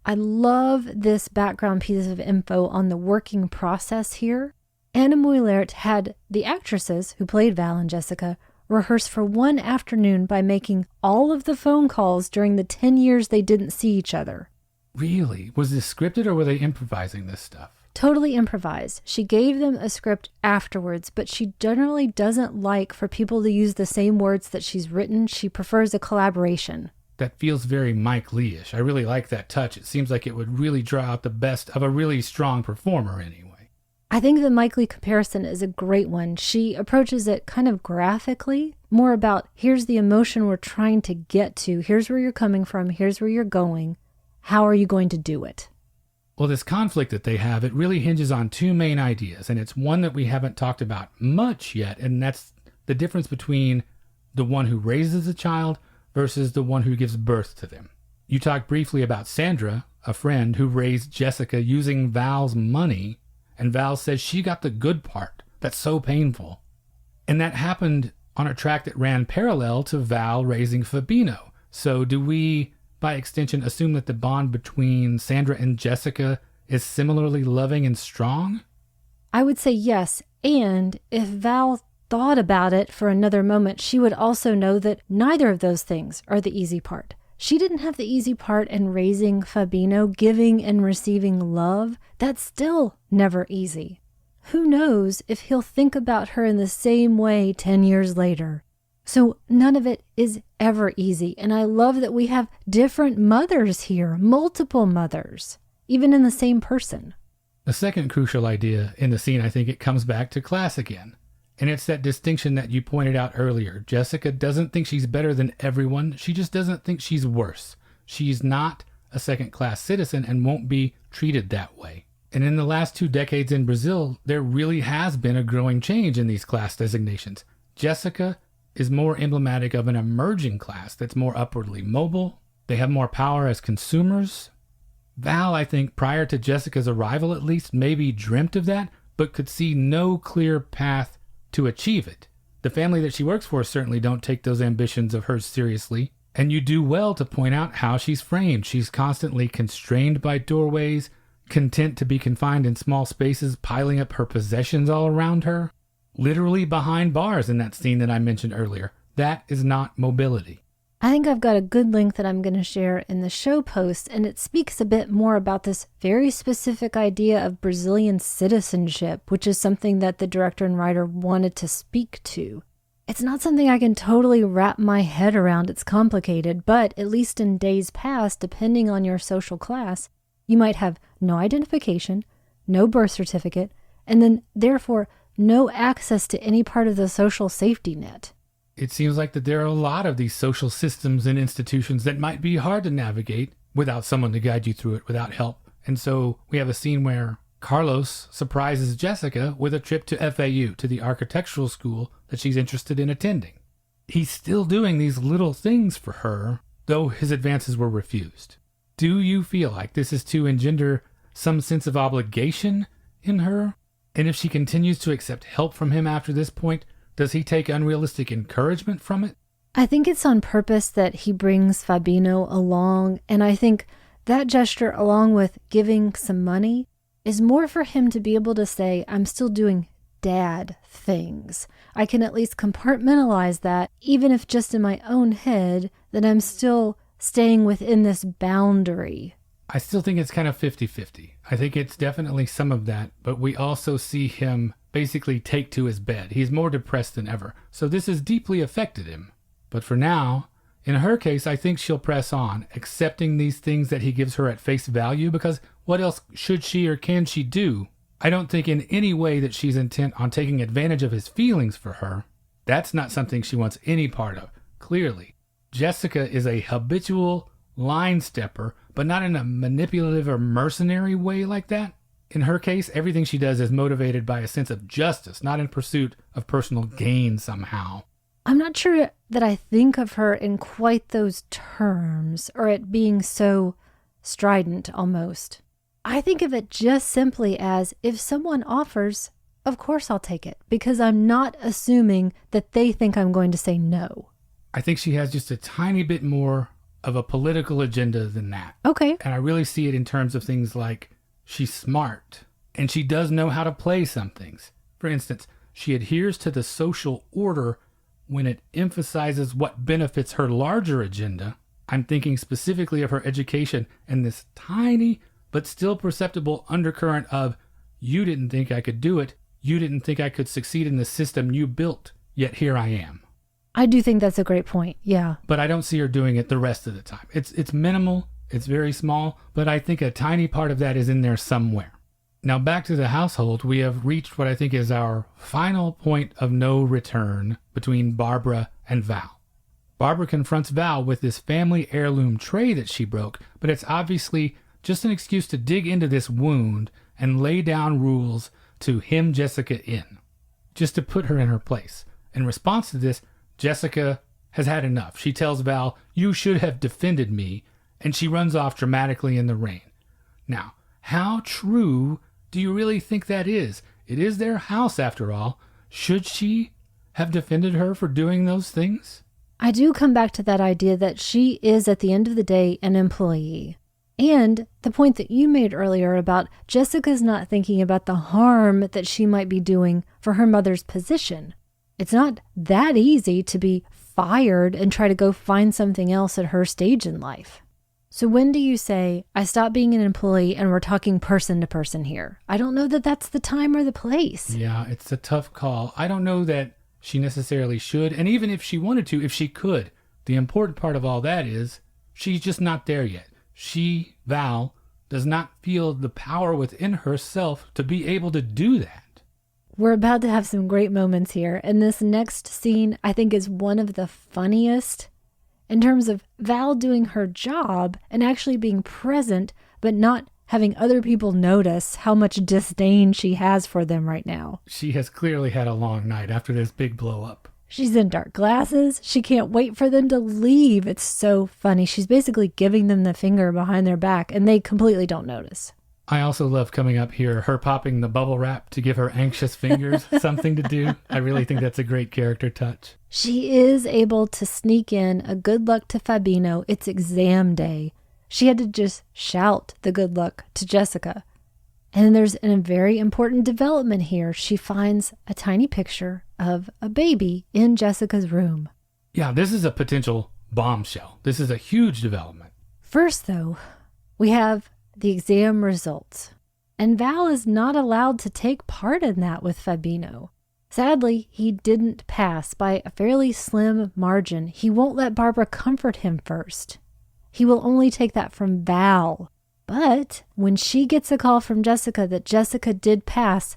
I love this background piece of info on the working process here. Anna Moylert had the actresses who played Val and Jessica rehearse for one afternoon by making all of the phone calls during the 10 years they didn't see each other. Really? Was this scripted or were they improvising this stuff? Totally improvised. She gave them a script afterwards, but she generally doesn't like for people to use the same words that she's written. She prefers a collaboration. That feels very Mike Lee-ish. I really like that touch. It seems like it would really draw out the best of a really strong performer anyway. I think the Mike Lee comparison is a great one. She approaches it kind of graphically, more about here's the emotion we're trying to get to. Here's where you're coming from. Here's where you're going. How are you going to do it? Well, this conflict that they have, it really hinges on two main ideas, and it's one that we haven't talked about much yet, and that's the difference between the one who raises a child versus the one who gives birth to them. You talked briefly about Sandra, a friend who raised Jessica using Val's money, and Val says she got the good part. That's so painful. And that happened on a track that ran parallel to Val raising Fabino. So do we, by extension, assume that the bond between Sandra and Jessica is similarly loving and strong? I would say yes. And if Val thought about it for another moment, she would also know that neither of those things are the easy part. She didn't have the easy part in raising Fabino, giving and receiving love. That's still never easy. Who knows if he'll think about her in the same way 10 years later. So none of it is ever easy. And I love that we have different mothers here, multiple mothers, even in the same person. The second crucial idea in the scene, I think it comes back to class again. And it's that distinction that you pointed out earlier. Jessica doesn't think she's better than everyone. She just doesn't think she's worse. She's not a second-class citizen and won't be treated that way. And in the last 2 decades in Brazil, there really has been a growing change in these class designations. Jessica is more emblematic of an emerging class that's more upwardly mobile. They have more power as consumers. Val, I think, prior to Jessica's arrival at least, maybe dreamt of that, but could see no clear path to achieve it. The family that she works for certainly don't take those ambitions of hers seriously. And you do well to point out how she's framed. She's constantly constrained by doorways, content to be confined in small spaces, piling up her possessions all around her. Literally behind bars in that scene that I mentioned earlier. That is not mobility. I think I've got a good link that I'm going to share in the show post, and it speaks a bit more about this very specific idea of Brazilian citizenship, which is something that the director and writer wanted to speak to. It's not something I can totally wrap my head around. It's complicated, but at least in days past, depending on your social class, you might have no identification, no birth certificate, and then therefore no access to any part of the social safety net. It seems like that there are a lot of these social systems and institutions that might be hard to navigate without someone to guide you through it, without help. And so we have a scene where Carlos surprises Jessica with a trip to FAU, to the architectural school that she's interested in attending. He's still doing these little things for her, though his advances were refused. Do you feel like this is to engender some sense of obligation in her? And if she continues to accept help from him after this point, does he take unrealistic encouragement from it? I think it's on purpose that he brings Fabinho along, and I think that gesture, along with giving some money, is more for him to be able to say, I'm still doing dad things. I can at least compartmentalize that, even if just in my own head, that I'm still staying within this boundary. I still think it's kind of 50-50. I think it's definitely some of that, but we also see him basically take to his bed. He's more depressed than ever. So this has deeply affected him. But for now, in her case, I think she'll press on, accepting these things that he gives her at face value, because what else should she or can she do? I don't think in any way that she's intent on taking advantage of his feelings for her. That's not something she wants any part of, clearly. Jessica is a habitual line stepper, but not in a manipulative or mercenary way like that. In her case, everything she does is motivated by a sense of justice, not in pursuit of personal gain somehow. I'm not sure that I think of her in quite those terms, or it being so strident almost. I think of it just simply as, if someone offers, of course I'll take it, because I'm not assuming that they think I'm going to say no. I think she has just a tiny bit more of a political agenda than that. Okay. And I really see it in terms of things like she's smart, and she does know how to play some things. For instance, she adheres to the social order when it emphasizes what benefits her larger agenda. I'm thinking specifically of her education and this tiny but still perceptible undercurrent of, you didn't think I could do it, you didn't think I could succeed in the system you built, yet here I am. I do think that's a great point, yeah. But I don't see her doing it the rest of the time. It's minimal, it's very small, but I think a tiny part of that is in there somewhere. Now back to the household, we have reached what I think is our final point of no return between Barbara and Val. Barbara confronts Val with this family heirloom tray that she broke, but it's obviously just an excuse to dig into this wound and lay down rules to hem Jessica in, just to put her in her place. In response to this, Jessica has had enough. She tells Val, you should have defended me, and she runs off dramatically in the rain. Now, how true do you really think that is? It is their house, after all. Should she have defended her for doing those things? I do come back to that idea that she is, at the end of the day, an employee. And the point that you made earlier about Jessica's not thinking about the harm that she might be doing for her mother's position. It's not that easy to be fired and try to go find something else at her stage in life. So when do you say, I stop being an employee and we're talking person to person here? I don't know that that's the time or the place. Yeah, it's a tough call. I don't know that she necessarily should. And even if she wanted to, if she could, the important part of all that is she's just not there yet. She, Val, does not feel the power within herself to be able to do that. We're about to have some great moments here. And this next scene, I think, is one of the funniest in terms of Val doing her job and actually being present, but not having other people notice how much disdain she has for them right now. She has clearly had a long night after this big blow up. She's in dark glasses. She can't wait for them to leave. It's so funny. She's basically giving them the finger behind their back, and they completely don't notice. I also love coming up here, her popping the bubble wrap to give her anxious fingers something to do. I really think that's a great character touch. She is able to sneak in a good luck to Fabino. It's exam day. She had to just shout the good luck to Jessica. And then there's a very important development here. She finds a tiny picture of a baby in Jessica's room. Yeah, this is a potential bombshell. This is a huge development. First, though, we have the exam results. And Val is not allowed to take part in that with Fabino. Sadly, he didn't pass by a fairly slim margin. He won't let Barbara comfort him first. He will only take that from Val. But when she gets a call from Jessica that Jessica did pass,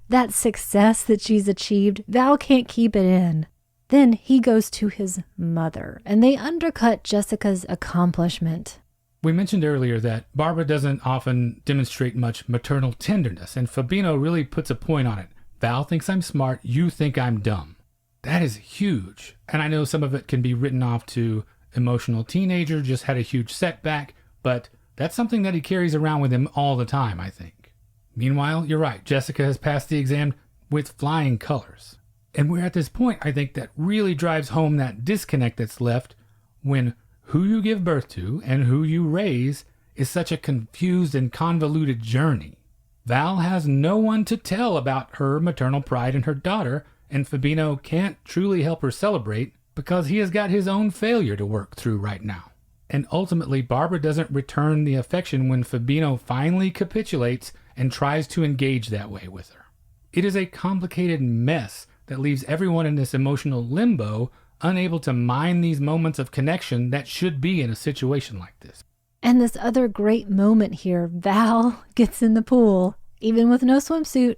that success that she's achieved, Val can't keep it in. Then he goes to his mother, and they undercut Jessica's accomplishment. We mentioned earlier that Barbara doesn't often demonstrate much maternal tenderness, and Fabino really puts a point on it. Val thinks I'm smart, you think I'm dumb. That is huge. And I know some of it can be written off to emotional teenager, just had a huge setback, but that's something that he carries around with him all the time, I think. Meanwhile, you're right, Jessica has passed the exam with flying colors. And we're at this point, I think, that really drives home that disconnect that's left when who you give birth to and who you raise is such a confused and convoluted journey. Val has no one to tell about her maternal pride in her daughter, and Fabino can't truly help her celebrate because he has got his own failure to work through right now. And ultimately, Barbara doesn't return the affection when Fabino finally capitulates and tries to engage that way with her. It is a complicated mess that leaves everyone in this emotional limbo, unable to mine these moments of connection that should be in a situation like this. And this other great moment here, Val gets in the pool, even with no swimsuit,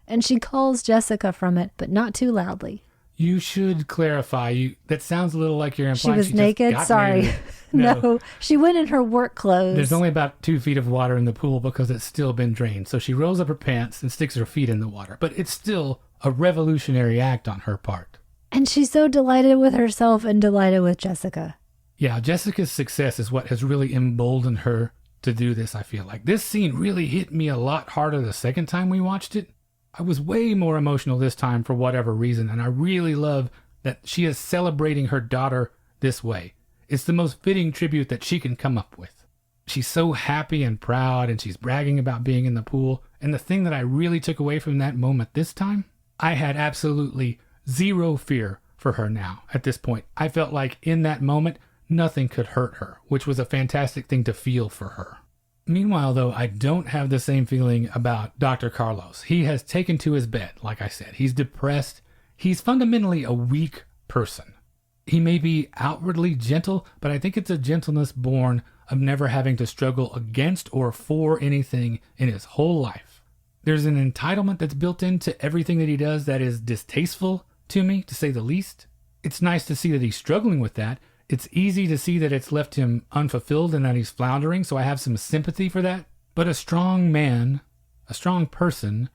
and she calls Jessica from it, but not too loudly. You should clarify. That sounds a little like you're implying she was naked. Sorry. No, she went in her work clothes. There's only about 2 feet of water in the pool because it's still been drained. So she rolls up her pants and sticks her feet in the water. But it's still a revolutionary act on her part. And she's so delighted with herself and delighted with Jessica. Yeah, Jessica's success is what has really emboldened her to do this, I feel like. This scene really hit me a lot harder the second time we watched it. I was way more emotional this time for whatever reason, and I really love that she is celebrating her daughter this way. It's the most fitting tribute that she can come up with. She's so happy and proud, and she's bragging about being in the pool. And the thing that I really took away from that moment this time, I had absolutely zero fear for her now at this point. I felt like in that moment, nothing could hurt her, which was a fantastic thing to feel for her. Meanwhile, though, I don't have the same feeling about Dr. Carlos. He has taken to his bed, like I said. He's depressed. He's fundamentally a weak person. He may be outwardly gentle, but I think it's a gentleness born of never having to struggle against or for anything in his whole life. There's an entitlement that's built into everything that he does that is distasteful to me, to say the least. It's nice to see that he's struggling with that. It's easy to see that it's left him unfulfilled and that he's floundering, so I have some sympathy for that. But a strong man, a strong person,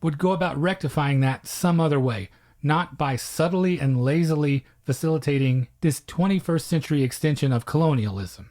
would go about rectifying that some other way, not by subtly and lazily facilitating this 21st century extension of colonialism.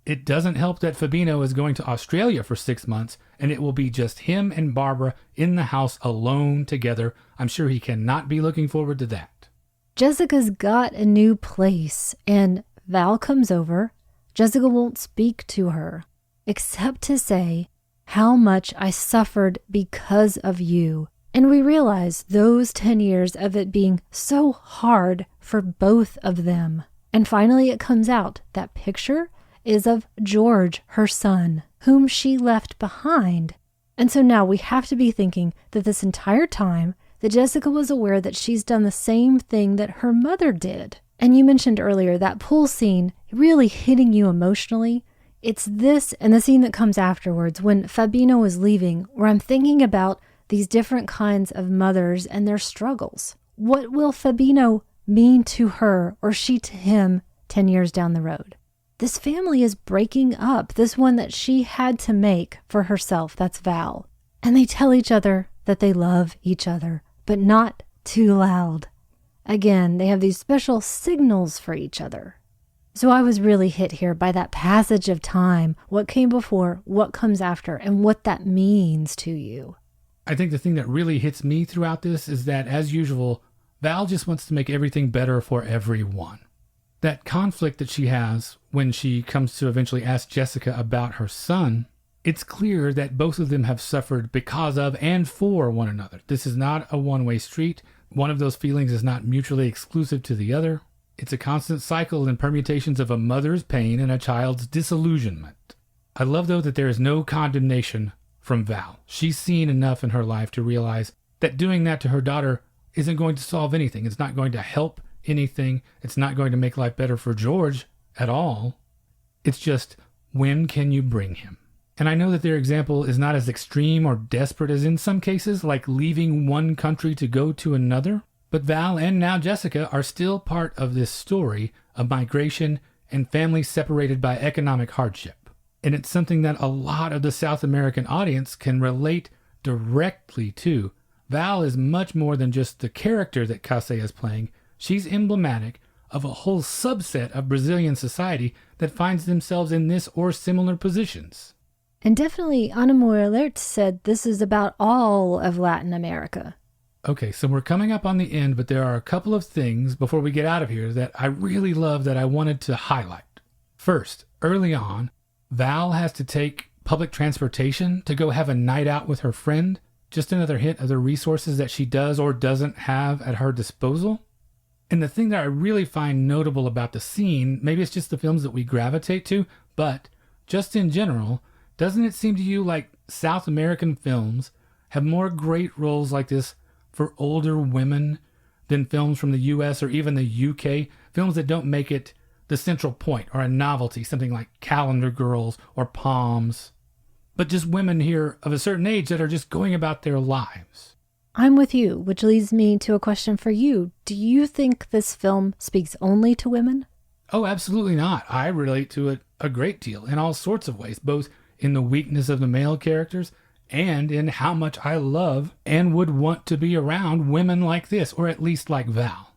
It doesn't help that Fabino is going to Australia for 6 months, and it will be just him and Barbara in the house alone together. I'm sure he cannot be looking forward to that. Jessica's got a new place, and Val comes over. Jessica won't speak to her, except to say how much I suffered because of you. And we realize those 10 years of it being so hard for both of them. And finally it comes out. That picture is of George, her son, whom she left behind. And so now we have to be thinking that this entire time that Jessica was aware that she's done the same thing that her mother did. And you mentioned earlier that pool scene really hitting you emotionally. It's this and the scene that comes afterwards when Fabino is leaving, where I'm thinking about these different kinds of mothers and their struggles. What will Fabino mean to her or she to him 10 years down the road? This family is breaking up, this one that she had to make for herself, that's Val. And they tell each other that they love each other, but not too loud. Again, they have these special signals for each other. So I was really hit here by that passage of time, what came before, what comes after, and what that means to you. I think the thing that really hits me throughout this is that, as usual, Val just wants to make everything better for everyone. That conflict that she has when she comes to eventually ask Jessica about her son, it's clear that both of them have suffered because of and for one another. This is not a one-way street. One of those feelings is not mutually exclusive to the other. It's a constant cycle and permutations of a mother's pain and a child's disillusionment. I love, though, that there is no condemnation from Val. She's seen enough in her life to realize that doing that to her daughter isn't going to solve anything. It's not going to help anything. It's not going to make life better for George at all. It's just, when can you bring him? And I know that their example is not as extreme or desperate as in some cases, like leaving one country to go to another. But Val and now Jessica are still part of this story of migration and families separated by economic hardship. And it's something that a lot of the South American audience can relate directly to. Val is much more than just the character that Casé is playing. She's emblematic of a whole subset of Brazilian society that finds themselves in this or similar positions. And definitely Ana Moura Lertz said this is about all of Latin America. Okay, so we're coming up on the end, but there are a couple of things before we get out of here that I really love that I wanted to highlight. First, early on, Val has to take public transportation to go have a night out with her friend. Just another hint of the resources that she does or doesn't have at her disposal. And the thing that I really find notable about the scene, maybe it's just the films that we gravitate to, but just in general, doesn't it seem to you like South American films have more great roles like this for older women than films from the US or even the UK? Films that don't make it the central point or a novelty, something like Calendar Girls or Palms, but just women here of a certain age that are just going about their lives. I'm with you, which leads me to a question for you. Do you think this film speaks only to women? Oh, absolutely not. I relate to it a great deal in all sorts of ways, both in the weakness of the male characters and in how much I love and would want to be around women like this, or at least like Val.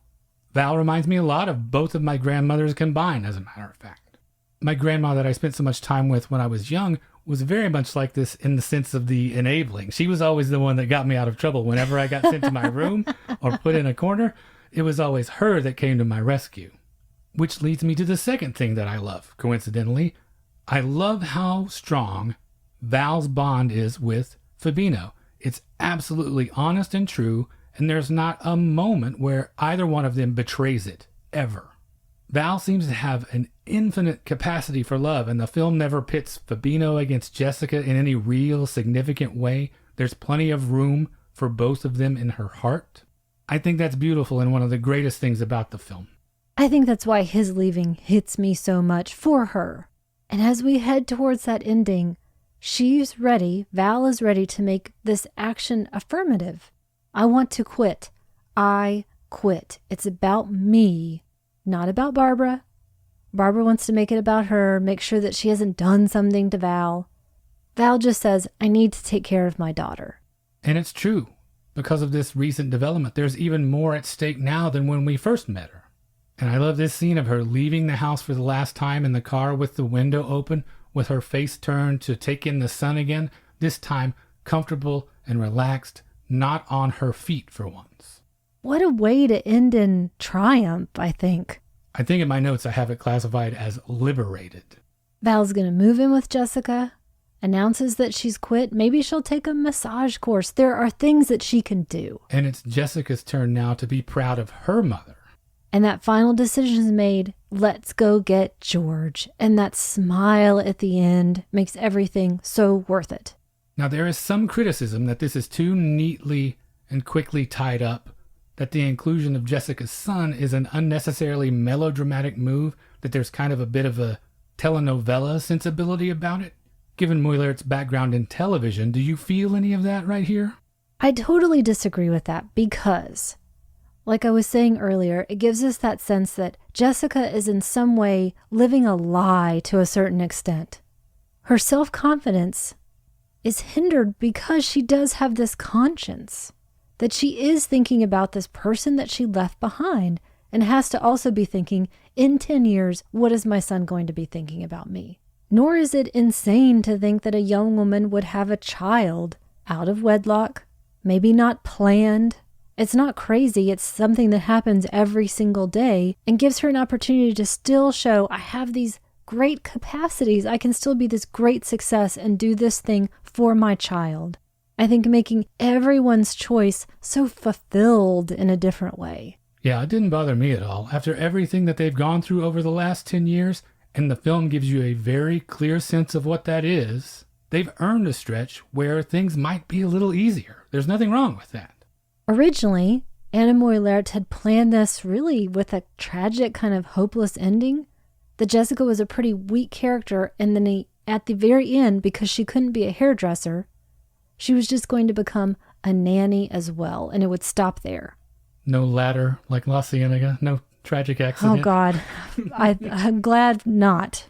Val reminds me a lot of both of my grandmothers combined, as a matter of fact. My grandma that I spent so much time with when I was young was very much like this in the sense of the enabling. She was always the one that got me out of trouble. Whenever I got sent to my room or put in a corner, it was always her that came to my rescue. Which leads me to the second thing that I love, coincidentally. I love how strong Val's bond is with Fabino. It's absolutely honest and true, and there's not a moment where either one of them betrays it, ever. Val seems to have an infinite capacity for love, and the film never pits Fabino against Jessica in any real significant way. There's plenty of room for both of them in her heart. I think that's beautiful and one of the greatest things about the film. I think that's why his leaving hits me so much for her. And as we head towards that ending, she's ready, Val is ready to make this action affirmative. I want to quit. I quit. It's about me, not about Barbara. Barbara wants to make it about her, make sure that she hasn't done something to Val. Val just says, I need to take care of my daughter. And it's true. Because of this recent development, there's even more at stake now than when we first met her. And I love this scene of her leaving the house for the last time in the car with the window open, with her face turned to take in the sun again, this time comfortable and relaxed, not on her feet for once. What a way to end in triumph, I think. I think in my notes I have it classified as liberated. Val's going to move in with Jessica, announces that she's quit. Maybe she'll take a massage course. There are things that she can do. And it's Jessica's turn now to be proud of her mother. And that final decision is made. Let's go get George. And that smile at the end makes everything so worth it. Now, there is some criticism that this is too neatly and quickly tied up, that the inclusion of Jessica's son is an unnecessarily melodramatic move, that there's kind of a bit of a telenovela sensibility about it. Given Moura Lertz's background in television, do you feel any of that right here? I totally disagree with that because, like I was saying earlier, it gives us that sense that Jessica is in some way living a lie to a certain extent. Her self-confidence is hindered because she does have this conscience, that she is thinking about this person that she left behind and has to also be thinking, in 10 years, what is my son going to be thinking about me? Nor is it insane to think that a young woman would have a child out of wedlock, maybe not planned. It's not crazy. It's something that happens every single day and gives her an opportunity to still show, I have these great capacities. I can still be this great success and do this thing for my child. I think making everyone's choice so fulfilled in a different way. Yeah, it didn't bother me at all. After everything that they've gone through over the last 10 years, and the film gives you a very clear sense of what that is, they've earned a stretch where things might be a little easier. There's nothing wrong with that. Originally, Anna Moylert had planned this really with a tragic kind of hopeless ending, that Jessica was a pretty weak character, and then at the very end, because she couldn't be a hairdresser, she was just going to become a nanny as well, and it would stop there. No ladder like La Cienega, no tragic accident. Oh God, I'm glad not.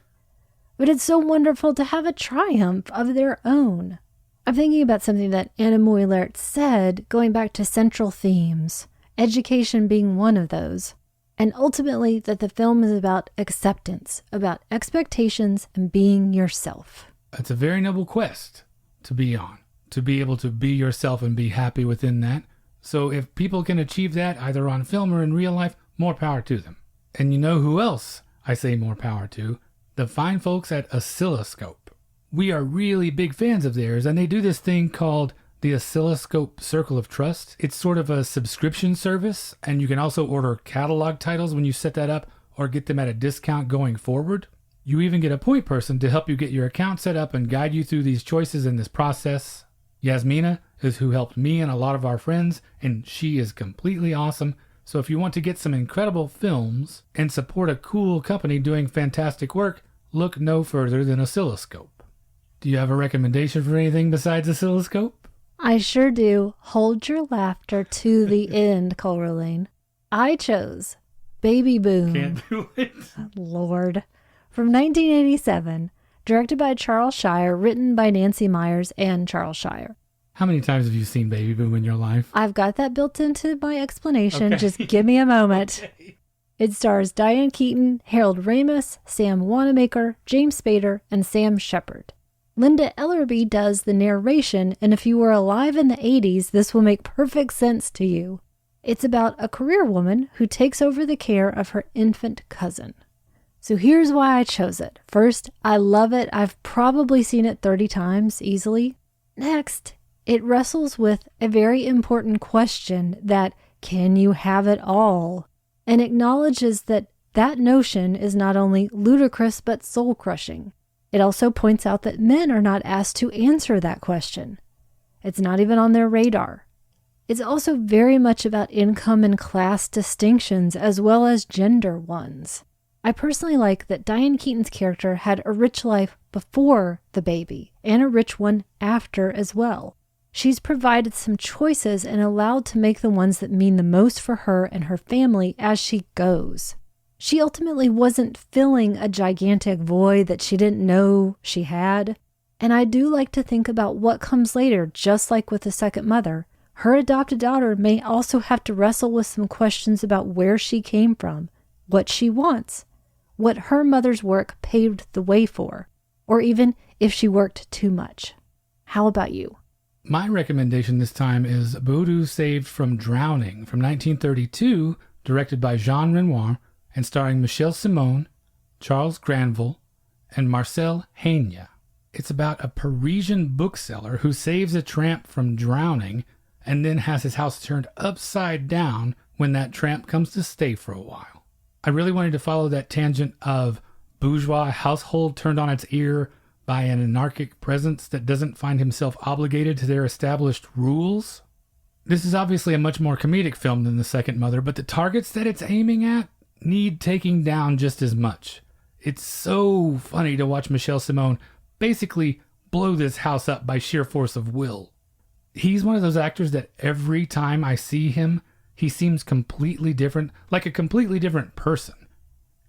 But it's so wonderful to have a triumph of their own. I'm thinking about something that Anna Moylert said, going back to central themes, education being one of those. And ultimately that the film is about acceptance, about expectations and being yourself. It's a very noble quest to be on, to be able to be yourself and be happy within that. So if people can achieve that either on film or in real life, more power to them. And you know who else I say more power to? The fine folks at Oscilloscope. We are really big fans of theirs, and they do this thing called the Oscilloscope Circle of Trust. It's sort of a subscription service, and you can also order catalog titles when you set that up or get them at a discount going forward. You even get a point person to help you get your account set up and guide you through these choices in this process. Yasmina is who helped me and a lot of our friends, and she is completely awesome. So if you want to get some incredible films and support a cool company doing fantastic work, look no further than Oscilloscope. Do you have a recommendation for anything besides Oscilloscope? I sure do. Hold your laughter to the end, Coraline. I chose Baby Boom. Can't do it. Lord. From 1987, directed by Charles Shire, written by Nancy Myers and Charles Shire. How many times have you seen Baby Boom in your life? I've got that built into my explanation. Okay. Just give me a moment. Okay. It stars Diane Keaton, Harold Ramis, Sam Wanamaker, James Spader, and Sam Shepard. Linda Ellerbee does the narration, and if you were alive in the 80s, this will make perfect sense to you. It's about a career woman who takes over the care of her infant cousin. So here's why I chose it. First, I love it. I've probably seen it 30 times easily. Next, it wrestles with a very important question that, can you have it all? And acknowledges that that notion is not only ludicrous but soul-crushing. It also points out that men are not asked to answer that question. It's not even on their radar. It's also very much about income and class distinctions as well as gender ones. I personally like that Diane Keaton's character had a rich life before the baby and a rich one after as well. She's provided some choices and allowed to make the ones that mean the most for her and her family as she goes. She ultimately wasn't filling a gigantic void that she didn't know she had. And I do like to think about what comes later, just like with the second mother. Her adopted daughter may also have to wrestle with some questions about where she came from, what she wants, what her mother's work paved the way for, or even if she worked too much. How about you? My recommendation this time is Boudou Saved from Drowning from 1932, directed by Jean Renoir, and starring Michelle Simone, Charles Granville, and Marcel Haigna. It's about a Parisian bookseller who saves a tramp from drowning and then has his house turned upside down when that tramp comes to stay for a while. I really wanted to follow that tangent of bourgeois household turned on its ear by an anarchic presence that doesn't find himself obligated to their established rules. This is obviously a much more comedic film than The Second Mother, but the targets that it's aiming at need taking down just as much. It's so funny to watch Michelle Simone basically blow this house up by sheer force of will. He's one of those actors that every time I see him, he seems completely different, like a completely different person,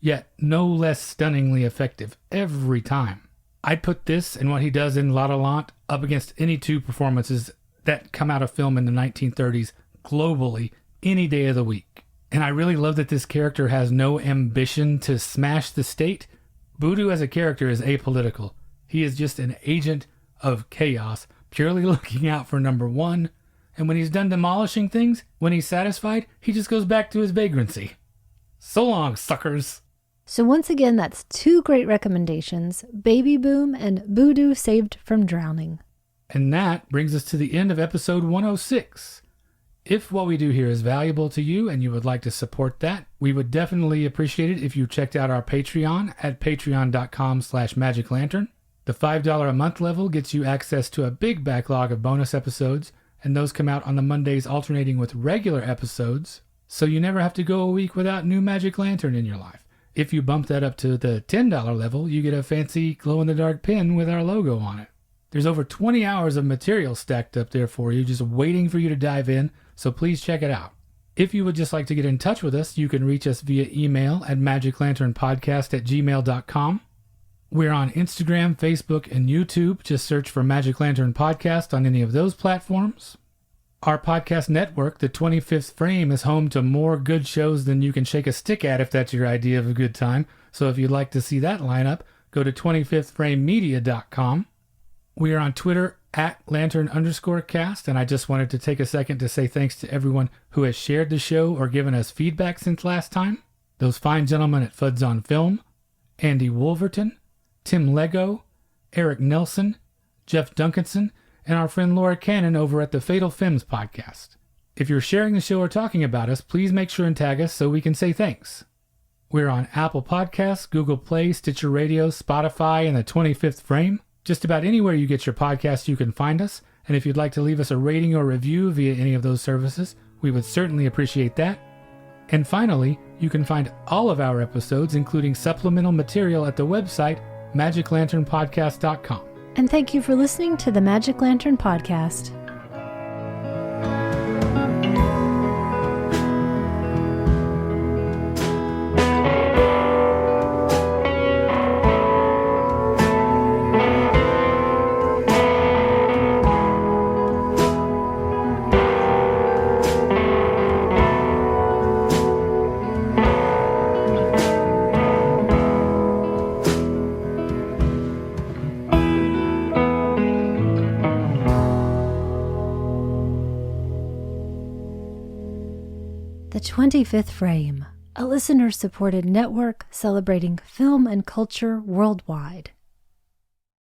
yet no less stunningly effective every time. I'd put this and what he does in La La Land up against any two performances that come out of film in the 1930s globally any day of the week. And I really love that this character has no ambition to smash the state. Budu as a character is apolitical. He is just an agent of chaos, purely looking out for number one. And when he's done demolishing things, when he's satisfied, he just goes back to his vagrancy. So long, suckers. So once again, that's two great recommendations, Baby Boom and Budu Saved from Drowning. And that brings us to the end of episode 106. If what we do here is valuable to you and you would like to support that, we would definitely appreciate it if you checked out our Patreon at patreon.com/magiclantern. The $5 a month level gets you access to a big backlog of bonus episodes, and those come out on the Mondays alternating with regular episodes, so you never have to go a week without new Magic Lantern in your life. If you bump that up to the $10 level, you get a fancy glow-in-the-dark pin with our logo on it. There's over 20 hours of material stacked up there for you, just waiting for you to dive in, so please check it out. If you would just like to get in touch with us, you can reach us via email at magiclanternpodcast@gmail.com. We're on Instagram, Facebook, and YouTube. Just search for Magic Lantern Podcast on any of those platforms. Our podcast network, The 25th Frame, is home to more good shows than you can shake a stick at if that's your idea of a good time. So if you'd like to see that lineup, go to 25thframemedia.com. We are on Twitter at Lantern_cast, and I just wanted to take a second to say thanks to everyone who has shared the show or given us feedback since last time. Those fine gentlemen at Fuds on Film, Andy Wolverton, Tim Lego, Eric Nelson, Jeff Duncanson, and our friend Laura Cannon over at the Fatal Films podcast. If you're sharing the show or talking about us, please make sure and tag us so we can say thanks. We're on Apple Podcasts, Google Play, Stitcher Radio, Spotify, and the 25th Frame. Just about anywhere you get your podcasts, you can find us. And if you'd like to leave us a rating or review via any of those services, we would certainly appreciate that. And finally, you can find all of our episodes, including supplemental material, at the website magiclanternpodcast.com. And thank you for listening to the Magic Lantern Podcast. The 25th Frame, a listener-supported network celebrating film and culture worldwide.